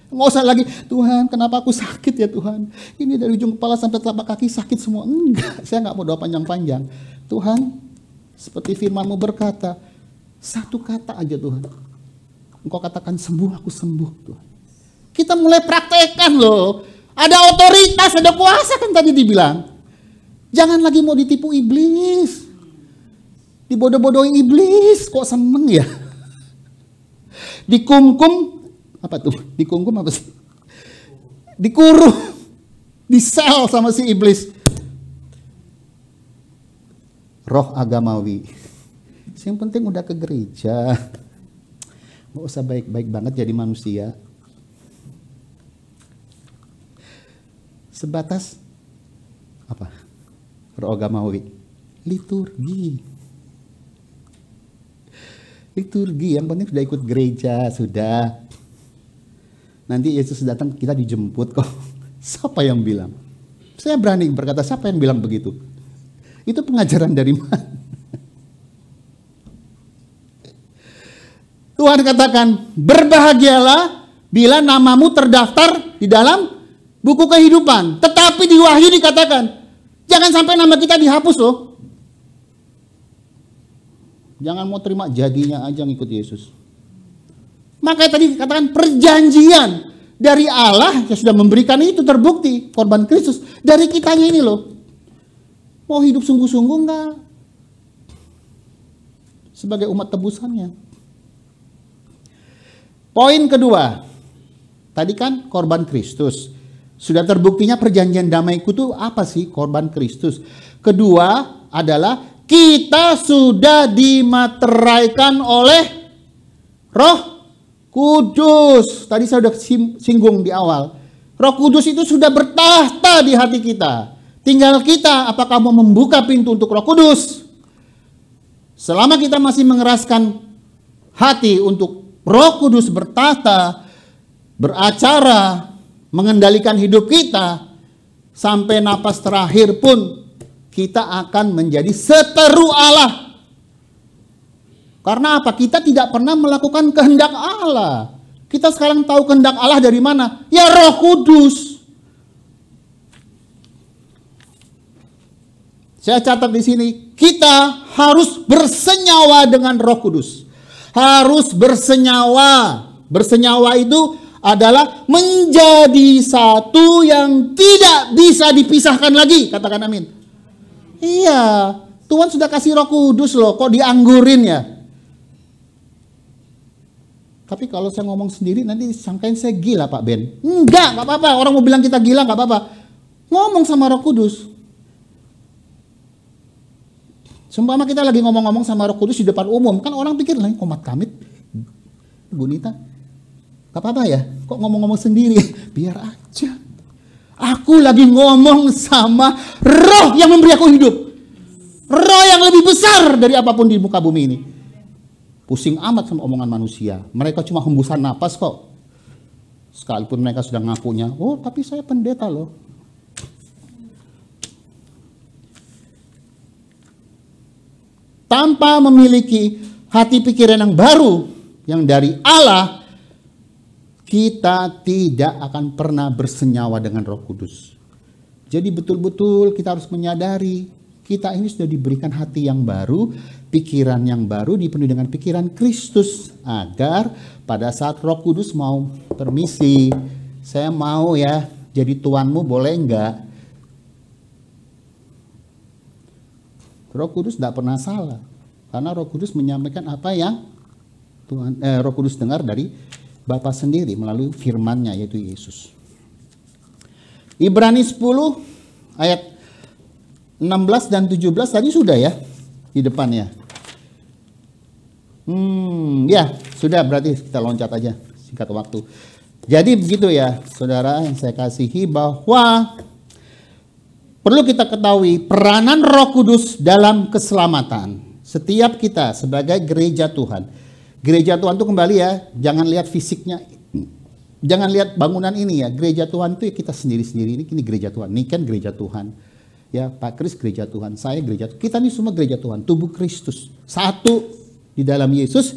Nggak usah lagi, Tuhan kenapa aku sakit ya Tuhan. Ini dari ujung kepala sampai telapak kaki sakit semua. Enggak, saya nggak mau doa panjang-panjang. Tuhan, seperti firman-Mu berkata, satu kata aja Tuhan. Engkau katakan sembuh, aku sembuh Tuhan. Kita mulai praktekkan loh. Ada otoritas, ada kuasa kan tadi dibilang. Jangan lagi mau ditipu iblis. Dibodoh-bodohin iblis, kok seneng ya? Dikungkum, apa tuh? Dikungkum apa sih? Dikurung, disel sama si iblis. Roh agamawi. Yang penting udah ke gereja. Gak usah baik-baik banget jadi manusia. Sebatas apa? Roh agamawi. Liturgi. Liturgi, yang penting sudah ikut gereja, sudah. Nanti Yesus datang, kita dijemput kok. Siapa yang bilang? Saya berani berkata, siapa yang bilang begitu? Itu pengajaran dari mana? Tuhan katakan, berbahagialah bila namamu terdaftar di dalam buku kehidupan. Tetapi di Wahyu dikatakan, jangan sampai nama kita dihapus loh. Jangan mau terima jadinya aja ngikut Yesus. Makanya tadi katakan perjanjian dari Allah yang sudah memberikan itu terbukti. Korban Kristus dari kitanya ini loh. Mau hidup sungguh-sungguh enggak? Sebagai umat tebusannya. Poin kedua. Tadi kan korban Kristus. Sudah terbuktinya perjanjian damaiku itu apa sih? Korban Kristus. Kedua adalah kita sudah dimateraikan oleh Roh Kudus. Tadi saya sudah singgung di awal. Roh Kudus itu sudah bertahta di hati kita. Tinggal kita apakah mau membuka pintu untuk Roh Kudus. Selama kita masih mengeraskan hati untuk Roh Kudus bertahta, beracara, mengendalikan hidup kita, sampai napas terakhir pun kita akan menjadi seteru Allah. Karena apa? Kita tidak pernah melakukan kehendak Allah. Kita sekarang tahu kehendak Allah dari mana? Ya Roh Kudus. Saya catat di sini, kita harus bersenyawa dengan Roh Kudus. Harus bersenyawa. Bersenyawa itu adalah menjadi satu yang tidak bisa dipisahkan lagi. Katakan amin. Iya, Tuhan sudah kasih Roh Kudus loh, kok dianggurin ya? Tapi kalau saya ngomong sendiri nanti disangkain saya gila Pak Ben. Enggak apa-apa, orang mau bilang kita gila enggak apa-apa. Ngomong sama Roh Kudus. Seumpama kita lagi ngomong-ngomong sama Roh Kudus di depan umum, kan orang pikir lah komat kamit, Bu Nita. Gak apa-apa ya, kok ngomong-ngomong sendiri? Biar aja. Aku lagi ngomong sama Roh yang memberi aku hidup. Roh yang lebih besar dari apapun di muka bumi ini. Pusing amat sama omongan manusia. Mereka cuma hembusan napas kok. Sekalipun mereka sudah ngakunya, oh tapi saya pendeta loh. Tanpa memiliki hati pikiran yang baru, yang dari Allah, kita tidak akan pernah bersenyawa dengan Roh Kudus. Jadi betul-betul kita harus menyadari kita ini sudah diberikan hati yang baru, pikiran yang baru, dipenuhi dengan pikiran Kristus. Agar pada saat Roh Kudus mau permisi, saya mau ya jadi tuanmu, boleh enggak? Roh Kudus tidak pernah salah. Karena Roh Kudus menyampaikan apa yang Roh Kudus dengar dari Bapa sendiri melalui firman-Nya yaitu Yesus. Ibrani 10 ayat 16 dan 17 tadi sudah ya di depannya. Ya, sudah berarti kita loncat aja singkat waktu. Jadi begitu ya, saudara yang saya kasihi, bahwa perlu kita ketahui peranan Roh Kudus dalam keselamatan. Setiap kita sebagai gereja Tuhan. Gereja Tuhan itu kembali ya, jangan lihat fisiknya. Jangan lihat bangunan ini ya. Gereja Tuhan itu ya kita sendiri-sendiri. Ini gereja Tuhan. Ini kan gereja Tuhan. Ya, Pak Kris gereja Tuhan. Saya gereja Tuhan. Kita ini semua gereja Tuhan. Tubuh Kristus. Satu di dalam Yesus.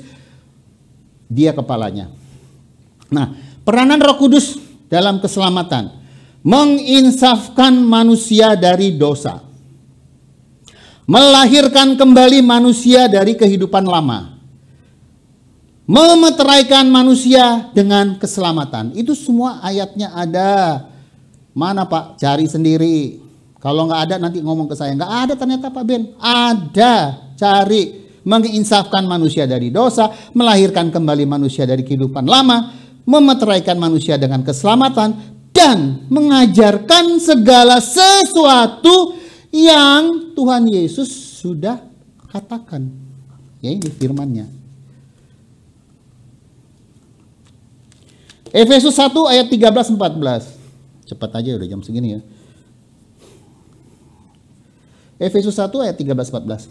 Dia kepalanya. Nah, peranan Roh Kudus dalam keselamatan. Menginsafkan manusia dari dosa. Melahirkan kembali manusia dari kehidupan lama. Memeteraikan manusia dengan keselamatan. Itu semua ayatnya ada. Mana Pak? Cari sendiri. Kalau nggak ada nanti ngomong ke saya. Nggak ada ternyata Pak Ben. Ada. Cari. Menginsafkan manusia dari dosa. Melahirkan kembali manusia dari kehidupan lama. Memeteraikan manusia dengan keselamatan. Dan mengajarkan segala sesuatu yang Tuhan Yesus sudah katakan. Ya, ini firman-Nya. Efesus 1 ayat 13-14. Cepat aja udah jam segini ya. Efesus 1 ayat 13-14.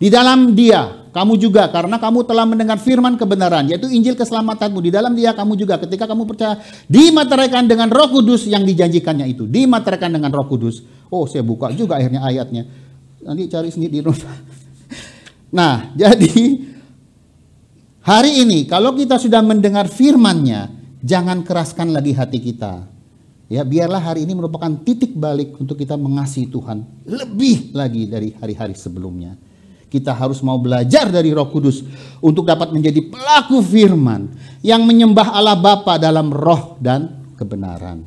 Di dalam Dia kamu juga, karena kamu telah mendengar firman kebenaran, yaitu Injil keselamatanmu. Di dalam Dia kamu juga, ketika kamu percaya, dimateraikan dengan Roh Kudus yang dijanjikannya itu. Dimateraikan dengan Roh Kudus. Oh, saya buka juga akhirnya ayatnya. Nanti cari sendiri di rumah. Nah, jadi hari ini kalau kita sudah mendengar firman-Nya, jangan keraskan lagi hati kita. Ya, biarlah hari ini merupakan titik balik untuk kita mengasihi Tuhan lebih lagi dari hari-hari sebelumnya. Kita harus mau belajar dari Roh Kudus untuk dapat menjadi pelaku firman yang menyembah Allah Bapa dalam roh dan kebenaran.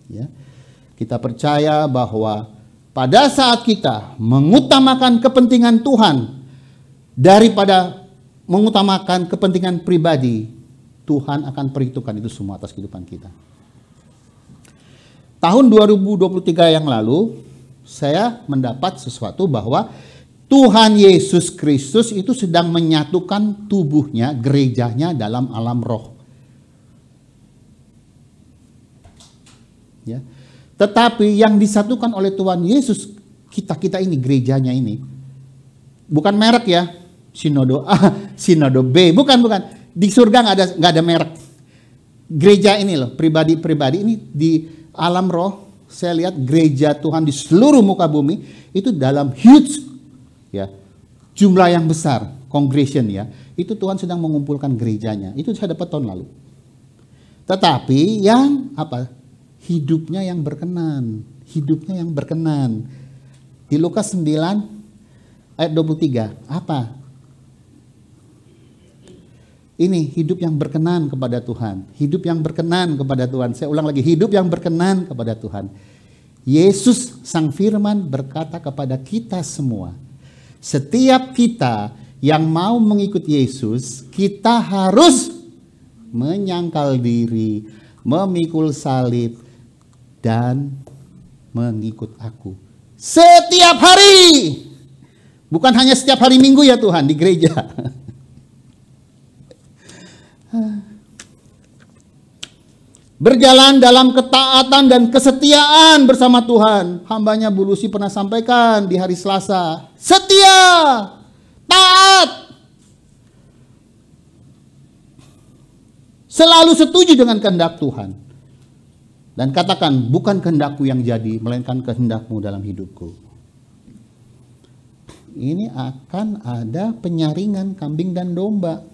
Ya. Kita percaya bahwa pada saat kita mengutamakan kepentingan Tuhan daripada mengutamakan kepentingan pribadi, Tuhan akan perhitungkan itu semua atas kehidupan kita. Tahun 2023 yang lalu, saya mendapat sesuatu bahwa Tuhan Yesus Kristus itu sedang menyatukan tubuhnya, gerejanya dalam alam roh. Ya. Tetapi yang disatukan oleh Tuhan Yesus, kita ini, gerejanya ini, bukan merek ya, Sinodo A, Sinodo B, bukan. Di surga nggak ada merek. Gereja ini loh, pribadi-pribadi ini di alam roh, saya lihat gereja Tuhan di seluruh muka bumi itu dalam huge, ya, jumlah yang besar, congregation ya, itu Tuhan sedang mengumpulkan gerejanya. Itu saya dapat tahun lalu. Tetapi yang apa? Hidupnya yang berkenan. Di Lukas 9 ayat 23, apa? Ini hidup yang berkenan kepada Tuhan. Hidup yang berkenan kepada Tuhan. Saya ulang lagi, hidup yang berkenan kepada Tuhan. Yesus Sang Firman berkata kepada kita semua, setiap kita yang mau mengikut Yesus, kita harus menyangkal diri, memikul salib, dan mengikut aku. Setiap hari. Bukan hanya setiap hari Minggu ya Tuhan di gereja. Berjalan dalam ketaatan dan kesetiaan bersama Tuhan. Hambanya Bu Lucy pernah sampaikan di hari Selasa. Setia, taat, selalu setuju dengan kehendak Tuhan. Dan katakan, bukan kehendakku yang jadi, melainkan kehendakmu dalam hidupku. Ini akan ada penyaringan kambing dan domba.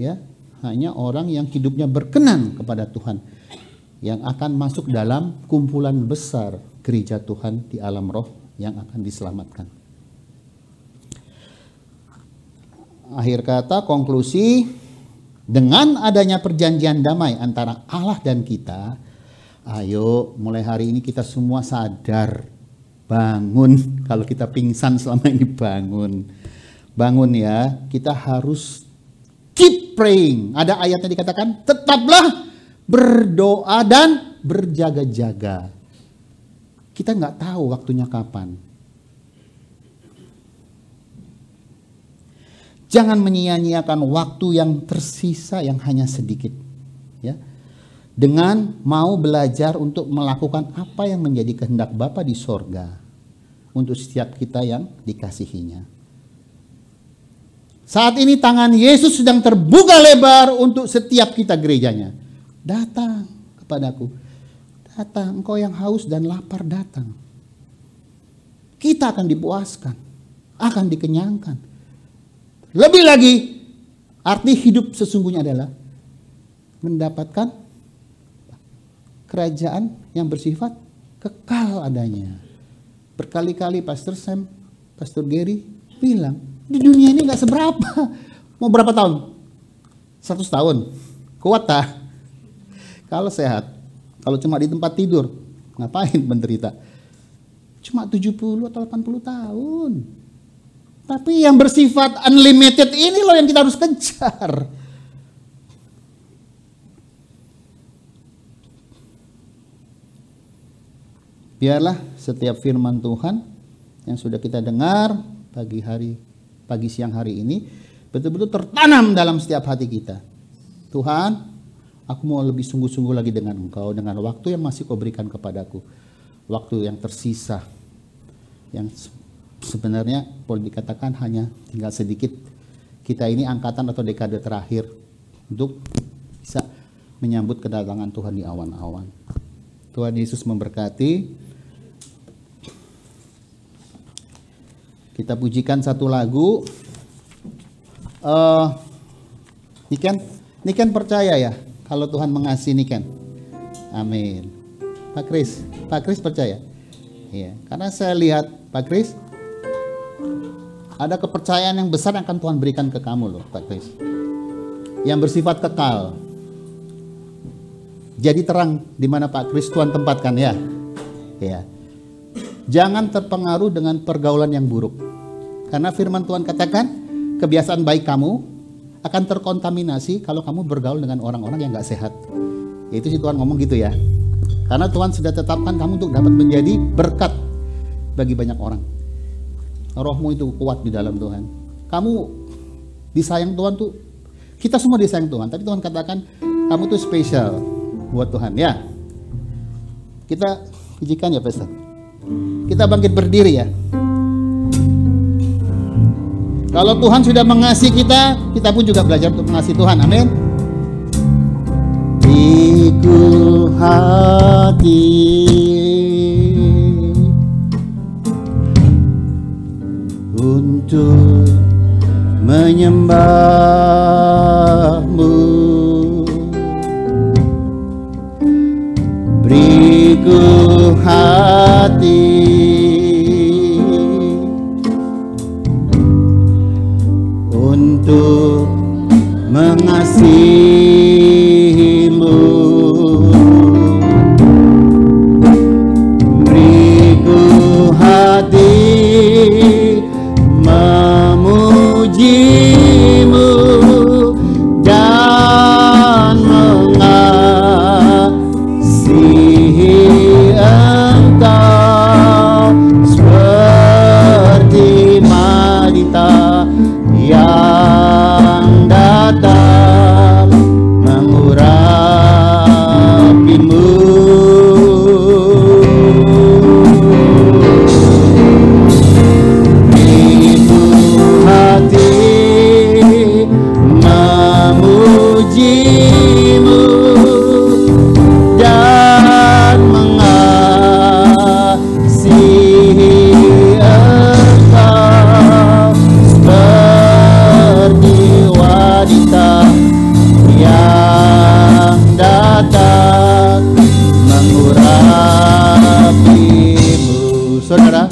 Ya, hanya orang yang hidupnya berkenan kepada Tuhan yang akan masuk dalam kumpulan besar gereja Tuhan di alam roh yang akan diselamatkan. Akhir kata, konklusi, dengan adanya perjanjian damai antara Allah dan kita, ayo mulai hari ini kita semua sadar, bangun. Kalau kita pingsan selama ini, bangun ya. Kita harus keep praying. Ada ayatnya dikatakan, tetaplah berdoa dan berjaga-jaga. Kita nggak tahu waktunya kapan. Jangan menyia-nyiakan waktu yang tersisa yang hanya sedikit. Ya. Dengan mau belajar untuk melakukan apa yang menjadi kehendak Bapa di sorga. Untuk setiap kita yang dikasihinya. Saat ini tangan Yesus sedang terbuka lebar untuk setiap kita gerejanya. Datang kepadaku. Datang, engkau yang haus dan lapar datang. Kita akan dipuaskan. Akan dikenyangkan. Lebih lagi, arti hidup sesungguhnya adalah mendapatkan kerajaan yang bersifat kekal adanya. Berkali-kali Pastor Sam, Pastor Gary bilang, di dunia ini gak seberapa. Mau berapa tahun? 100 tahun. Kuat tak? Kalau sehat. Kalau cuma di tempat tidur, ngapain menderita? Cuma 70 atau 80 tahun. Tapi yang bersifat unlimited ini loh yang kita harus kejar. Biarlah setiap firman Tuhan yang sudah kita dengar pagi siang hari ini betul-betul tertanam dalam setiap hati kita. Tuhan, aku mau lebih sungguh-sungguh lagi dengan Engkau, dengan waktu yang masih Kau berikan kepadaku. Waktu yang tersisa, yang sebenarnya boleh dikatakan hanya tinggal sedikit. Kita ini angkatan atau dekade terakhir untuk bisa menyambut kedatangan Tuhan di awan-awan. Tuhan Yesus memberkati. Kita pujikan satu lagu. Niken percaya ya kalau Tuhan mengasihi Niken. Amin. Pak Kris percaya? Iya, karena saya lihat Pak Kris ada kepercayaan yang besar yang akan Tuhan berikan ke kamu loh, Pak Kris. Yang bersifat kekal. Jadi terang di mana Pak Kris Tuhan tempatkan ya. Ya. Jangan terpengaruh dengan pergaulan yang buruk. Karena firman Tuhan katakan, kebiasaan baik kamu akan terkontaminasi kalau kamu bergaul dengan orang-orang yang gak sehat. Itu sih Tuhan ngomong gitu ya. Karena Tuhan sudah tetapkan kamu untuk dapat menjadi berkat bagi banyak orang. Rohmu itu kuat di dalam Tuhan. Kamu disayang Tuhan tuh, kita semua disayang Tuhan. Tapi Tuhan katakan, kamu tuh spesial buat Tuhan ya. Kita pujikan ya Pastor. Kita bangkit berdiri ya. Kalau Tuhan sudah mengasihi kita, kita pun juga belajar untuk mengasihi Tuhan. Amin. Pikul hati untuk menyembahmu, beriku hati untuk mengasihimu, beriku hati memujimu dan mengasihi Engkau seperti wanita yang datang mengurapimu. Ibu hati memujimu dan mengasihi Engkau seperti wanita yang datang mengurapimu. Saudara,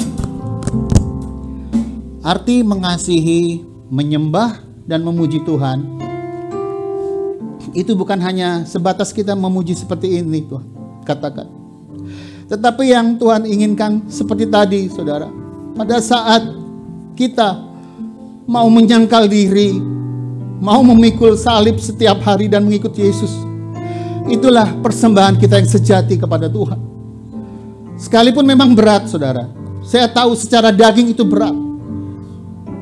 arti mengasihi, menyembah, dan memuji Tuhan itu bukan hanya sebatas kita memuji seperti ini Tuhan katakan, tetapi yang Tuhan inginkan seperti tadi saudara, pada saat kita mau menyangkal diri, mau memikul salib setiap hari dan mengikut Yesus, itulah persembahan kita yang sejati kepada Tuhan. Sekalipun memang berat saudara, saya tahu secara daging itu berat.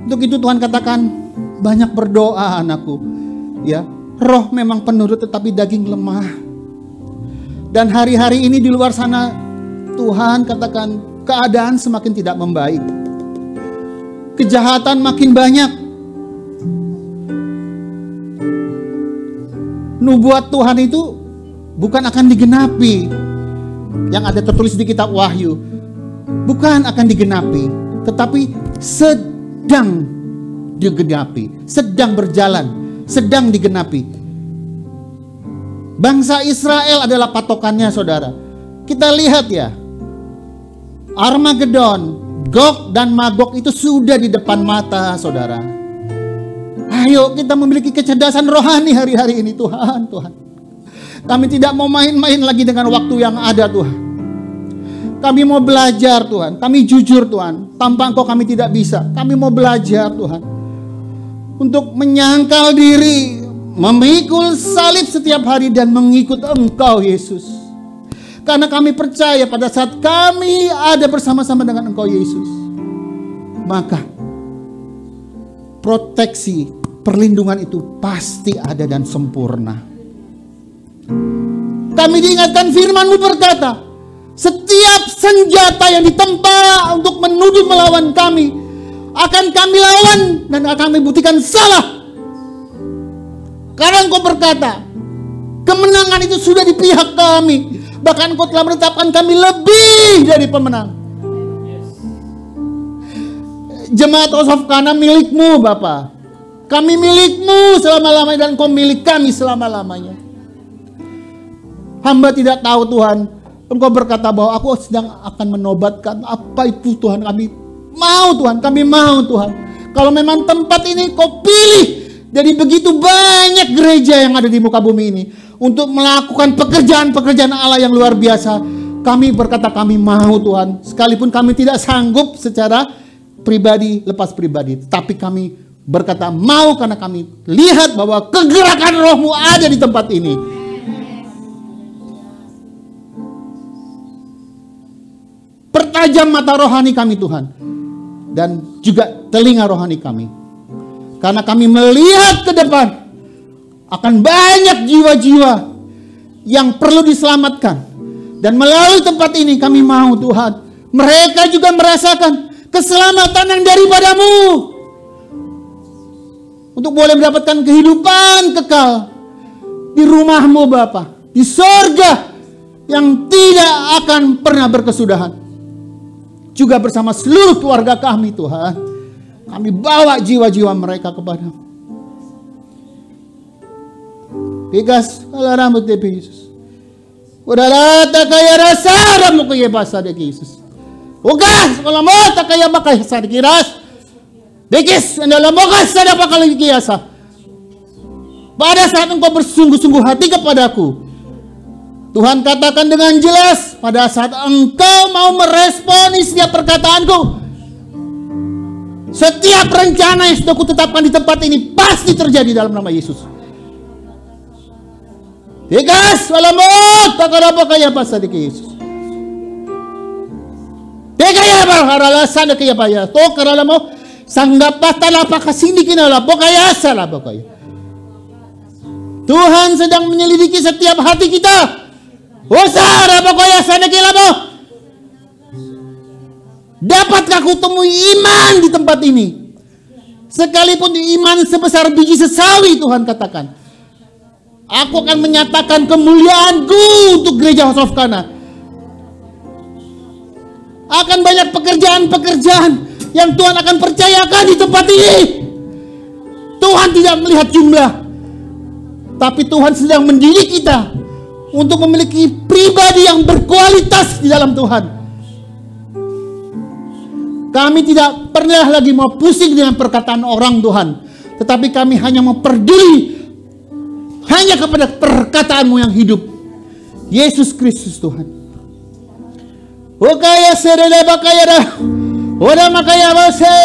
Untuk itu Tuhan katakan, banyak berdoa anakku. Ya, roh memang penurut tetapi daging lemah. Dan hari-hari ini di luar sana, Tuhan katakan keadaan semakin tidak membaik. Kejahatan makin banyak. Nubuat Tuhan itu bukan akan digenapi. Yang ada tertulis di kitab Wahyu, bukan akan digenapi, tetapi sedang digenapi, sedang berjalan, sedang digenapi. Bangsa Israel adalah patokannya, saudara. Kita lihat ya, Armageddon, Gog dan Magog itu sudah di depan mata, saudara. Ayo kita memiliki kecerdasan rohani hari-hari ini, Tuhan. Kami tidak mau main-main lagi dengan waktu yang ada, Tuhan. Kami mau belajar, Tuhan. Kami jujur, Tuhan. Tanpa Engkau kami tidak bisa. Kami mau belajar, Tuhan, untuk menyangkal diri, memikul salib setiap hari dan mengikut Engkau, Yesus. Karena kami percaya pada saat kami ada bersama-sama dengan Engkau, Yesus, maka proteksi, perlindungan itu pasti ada dan sempurna. Kami diingatkan firman-Mu berkata, setiap senjata yang ditempa untuk menuduh melawan kami akan kami lawan dan akan kami buktikan salah. Karena Engkau berkata, kemenangan itu sudah di pihak kami. Bahkan Engkau telah menetapkan kami lebih dari pemenang. Jemaat House of Kana milik-Mu, Bapa. Kami milik-Mu selama-lamanya dan Engkau milik kami selama-lamanya. Hamba tidak tahu, Tuhan. Engkau berkata bahwa aku sedang akan menobatkan. Apa itu, Tuhan? Kami mau, Tuhan. Kami mau, Tuhan. Kalau memang tempat ini Kau pilih dari begitu banyak gereja yang ada di muka bumi ini untuk melakukan pekerjaan-pekerjaan Allah yang luar biasa, kami berkata kami mau, Tuhan. Sekalipun kami tidak sanggup secara pribadi, lepas pribadi, tapi kami berkata mau karena kami lihat bahwa kegerakan Roh-Mu ada di tempat ini. Pertajam mata rohani kami, Tuhan, dan juga telinga rohani kami, karena kami melihat ke depan akan banyak jiwa-jiwa yang perlu diselamatkan. Dan melalui tempat ini kami mau, Tuhan, mereka juga merasakan keselamatan yang daripada-Mu, untuk boleh mendapatkan kehidupan kekal di rumah-Mu, Bapa, di sorga yang tidak akan pernah berkesudahan. Juga bersama seluruh keluarga kami, Tuhan, kami bawa jiwa-jiwa mereka kepada-Mu. Bigas kalau rambut de Yesus. Udah rata kaya rasa ramu kaya basa de Yesus. Ugas kalau mau tak kaya bakal sa de kiras. Dikis andalam ugas ada bakal kiasa. Pada saat Engkau bersungguh-sungguh hati kepadaku, Tuhan katakan dengan jelas, pada saat Engkau mau meresponi setiap perkataanku, setiap rencana yang sudah kutetapkan di tempat ini pasti terjadi dalam nama Yesus. Tegas, walamot, tak ada apa kaya pasal di Yesus. Tegaya berharalasan kaya paya, to karalamo sanggapa talapa kasini kinala pokaya salah pokaya. Tuhan sedang menyelidiki setiap hati kita. Wasara pokoknya sana kilamo. Dapatkah ku temui iman di tempat ini? Sekalipun iman sebesar biji sesawi, Tuhan katakan, aku akan menyatakan kemuliaan-Ku untuk gereja House of Kana. Akan banyak pekerjaan-pekerjaan yang Tuhan akan percayakan di tempat ini. Tuhan tidak melihat jumlah, tapi Tuhan sedang mendidik kita untuk memiliki pribadi yang berkualitas di dalam Tuhan. Kami tidak pernah lagi mau pusing dengan perkataan orang, Tuhan, tetapi kami hanya mau peduli hanya kepada perkataan-Mu yang hidup, Yesus Kristus, Tuhan. Okaya serele bakaya dah, oda makaya base,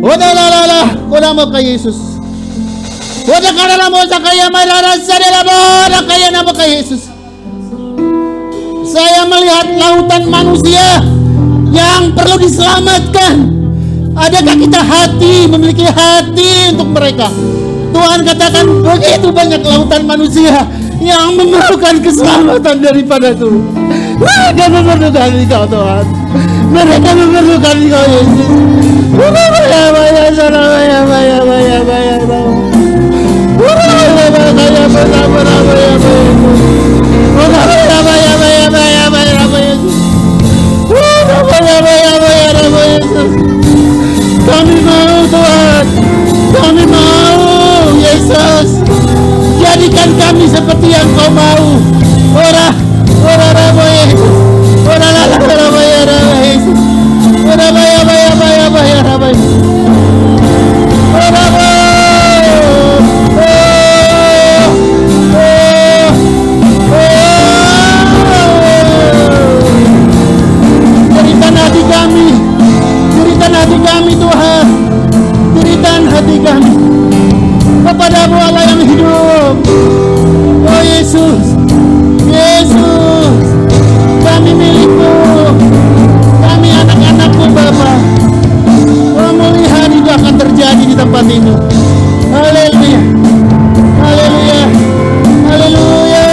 oda la, oda makaya Yesus. Oda karena mau sakaya marara serele boda kaya nama kaya Yesus. Saya melihat lautan manusia yang perlu diselamatkan. Adakah kita memiliki hati untuk mereka? Tuhan katakan begitu banyak lautan manusia yang memerlukan keselamatan daripada Tuhan. Mereka memerlukan Engkau Tuhan. Mereka memerlukan Engkau Yesus. Kami mau Tuhan, kami mau Yesus, jadikan kami seperti yang Kau mau. Ora rabo Yesus, ora rabo Yesus, ora rabo Berikan hati kami Tuhan, berikan hati kami kepadamu Allah yang hidup. Oh Yesus, Yesus, kami milikmu, kami anak-anakmu Bapa. Pemulihan itu akan terjadi di tempat ini. Haleluya, haleluya, haleluya.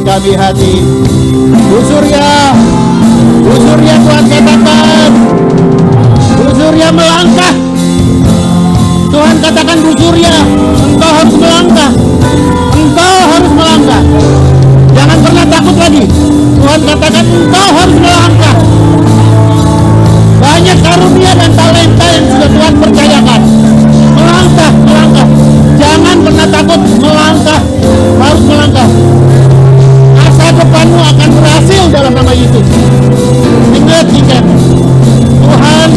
Kami hati Bu Surya Tuhan katakan Bu Surya melangkah. Tuhan katakan Bu Surya, engkau harus melangkah, engkau harus melangkah, jangan pernah takut lagi. Tuhan katakan engkau harus melangkah. Banyak karunia dan talenta yang sudah Tuhan percayakan. Melangkah, melangkah, jangan pernah takut, melangkah, harus melangkah. Masa depanmu akan berhasil dalam nama Yesus. Ingat, Tuhan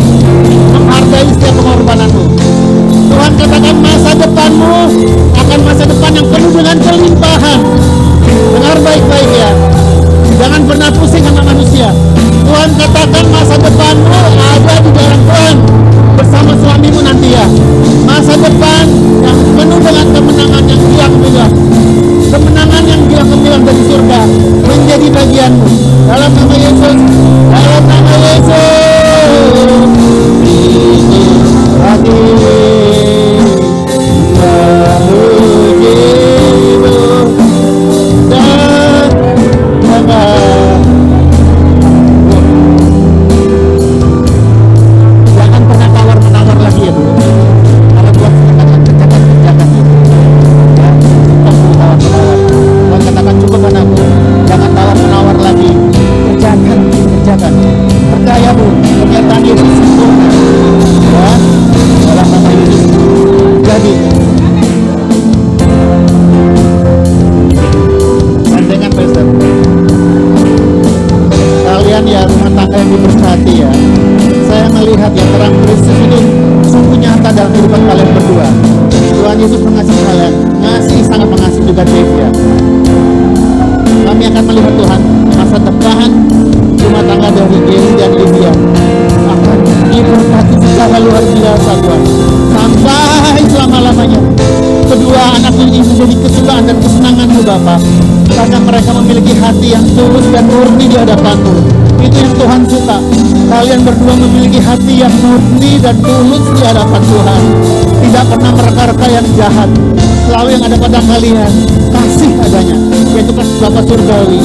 menghargai setiap pengorbananmu. Tuhan katakan masa depanmu akan masa depan yang penuh dengan kelimpahan. Dengar baik-baik ya, jangan pernah pusing sama manusia. Tuhan katakan masa depanmu ada di dalam Tuhan bersama suamimu nanti ya. Masa depan yang penuh dengan kemenangan yang gilang-gilang, kemenangan yang gilang-gilang dari surga menjadi bagianmu. Dalam nama Yesus, dalam nama Yesus. Kami akan melihat Tuhan masa depan rumah tangga dari Gary dan Lydia akan diberkati secara luar biasa Tuhan, sampai selama-lamanya. Kedua anak ini menjadi kesukaan dan kesenangan-Mu Bapa, karena mereka memiliki hati yang tulus dan murni di hadapan-Mu. Itu yang Tuhan suka. Kalian berdua memiliki hati yang murni dan tulus di hadapan Tuhan, tidak pernah mereka-reka yang jahat. Selalu yang ada pada kalian kasih adanya, yaitu kasih Bapa surgawi.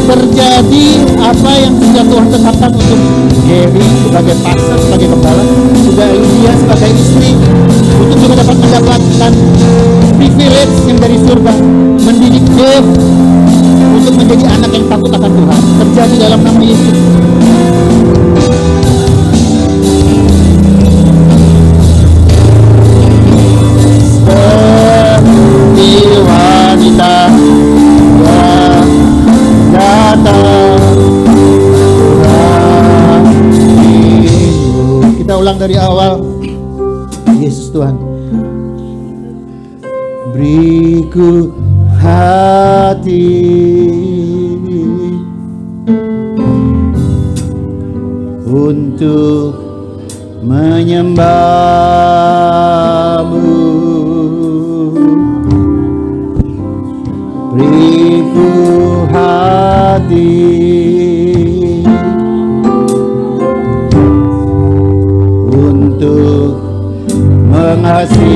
Terjadi apa yang sudah Tuhan tetapkan untuk Gary sebagai pastor, sebagai kepala, juga Lydia sebagai istri, untuk juga dapat mendapatkan privilege yang dari surga, mendidik Dave untuk menjadi anak yang takut akan Tuhan. Terjadi dalam nama Yesus. Seperti wanita yang datang kita ulang dari awal. Yesus Tuhan, beriku hati untuk menyembah-Mu, beriku hati untuk mengasihi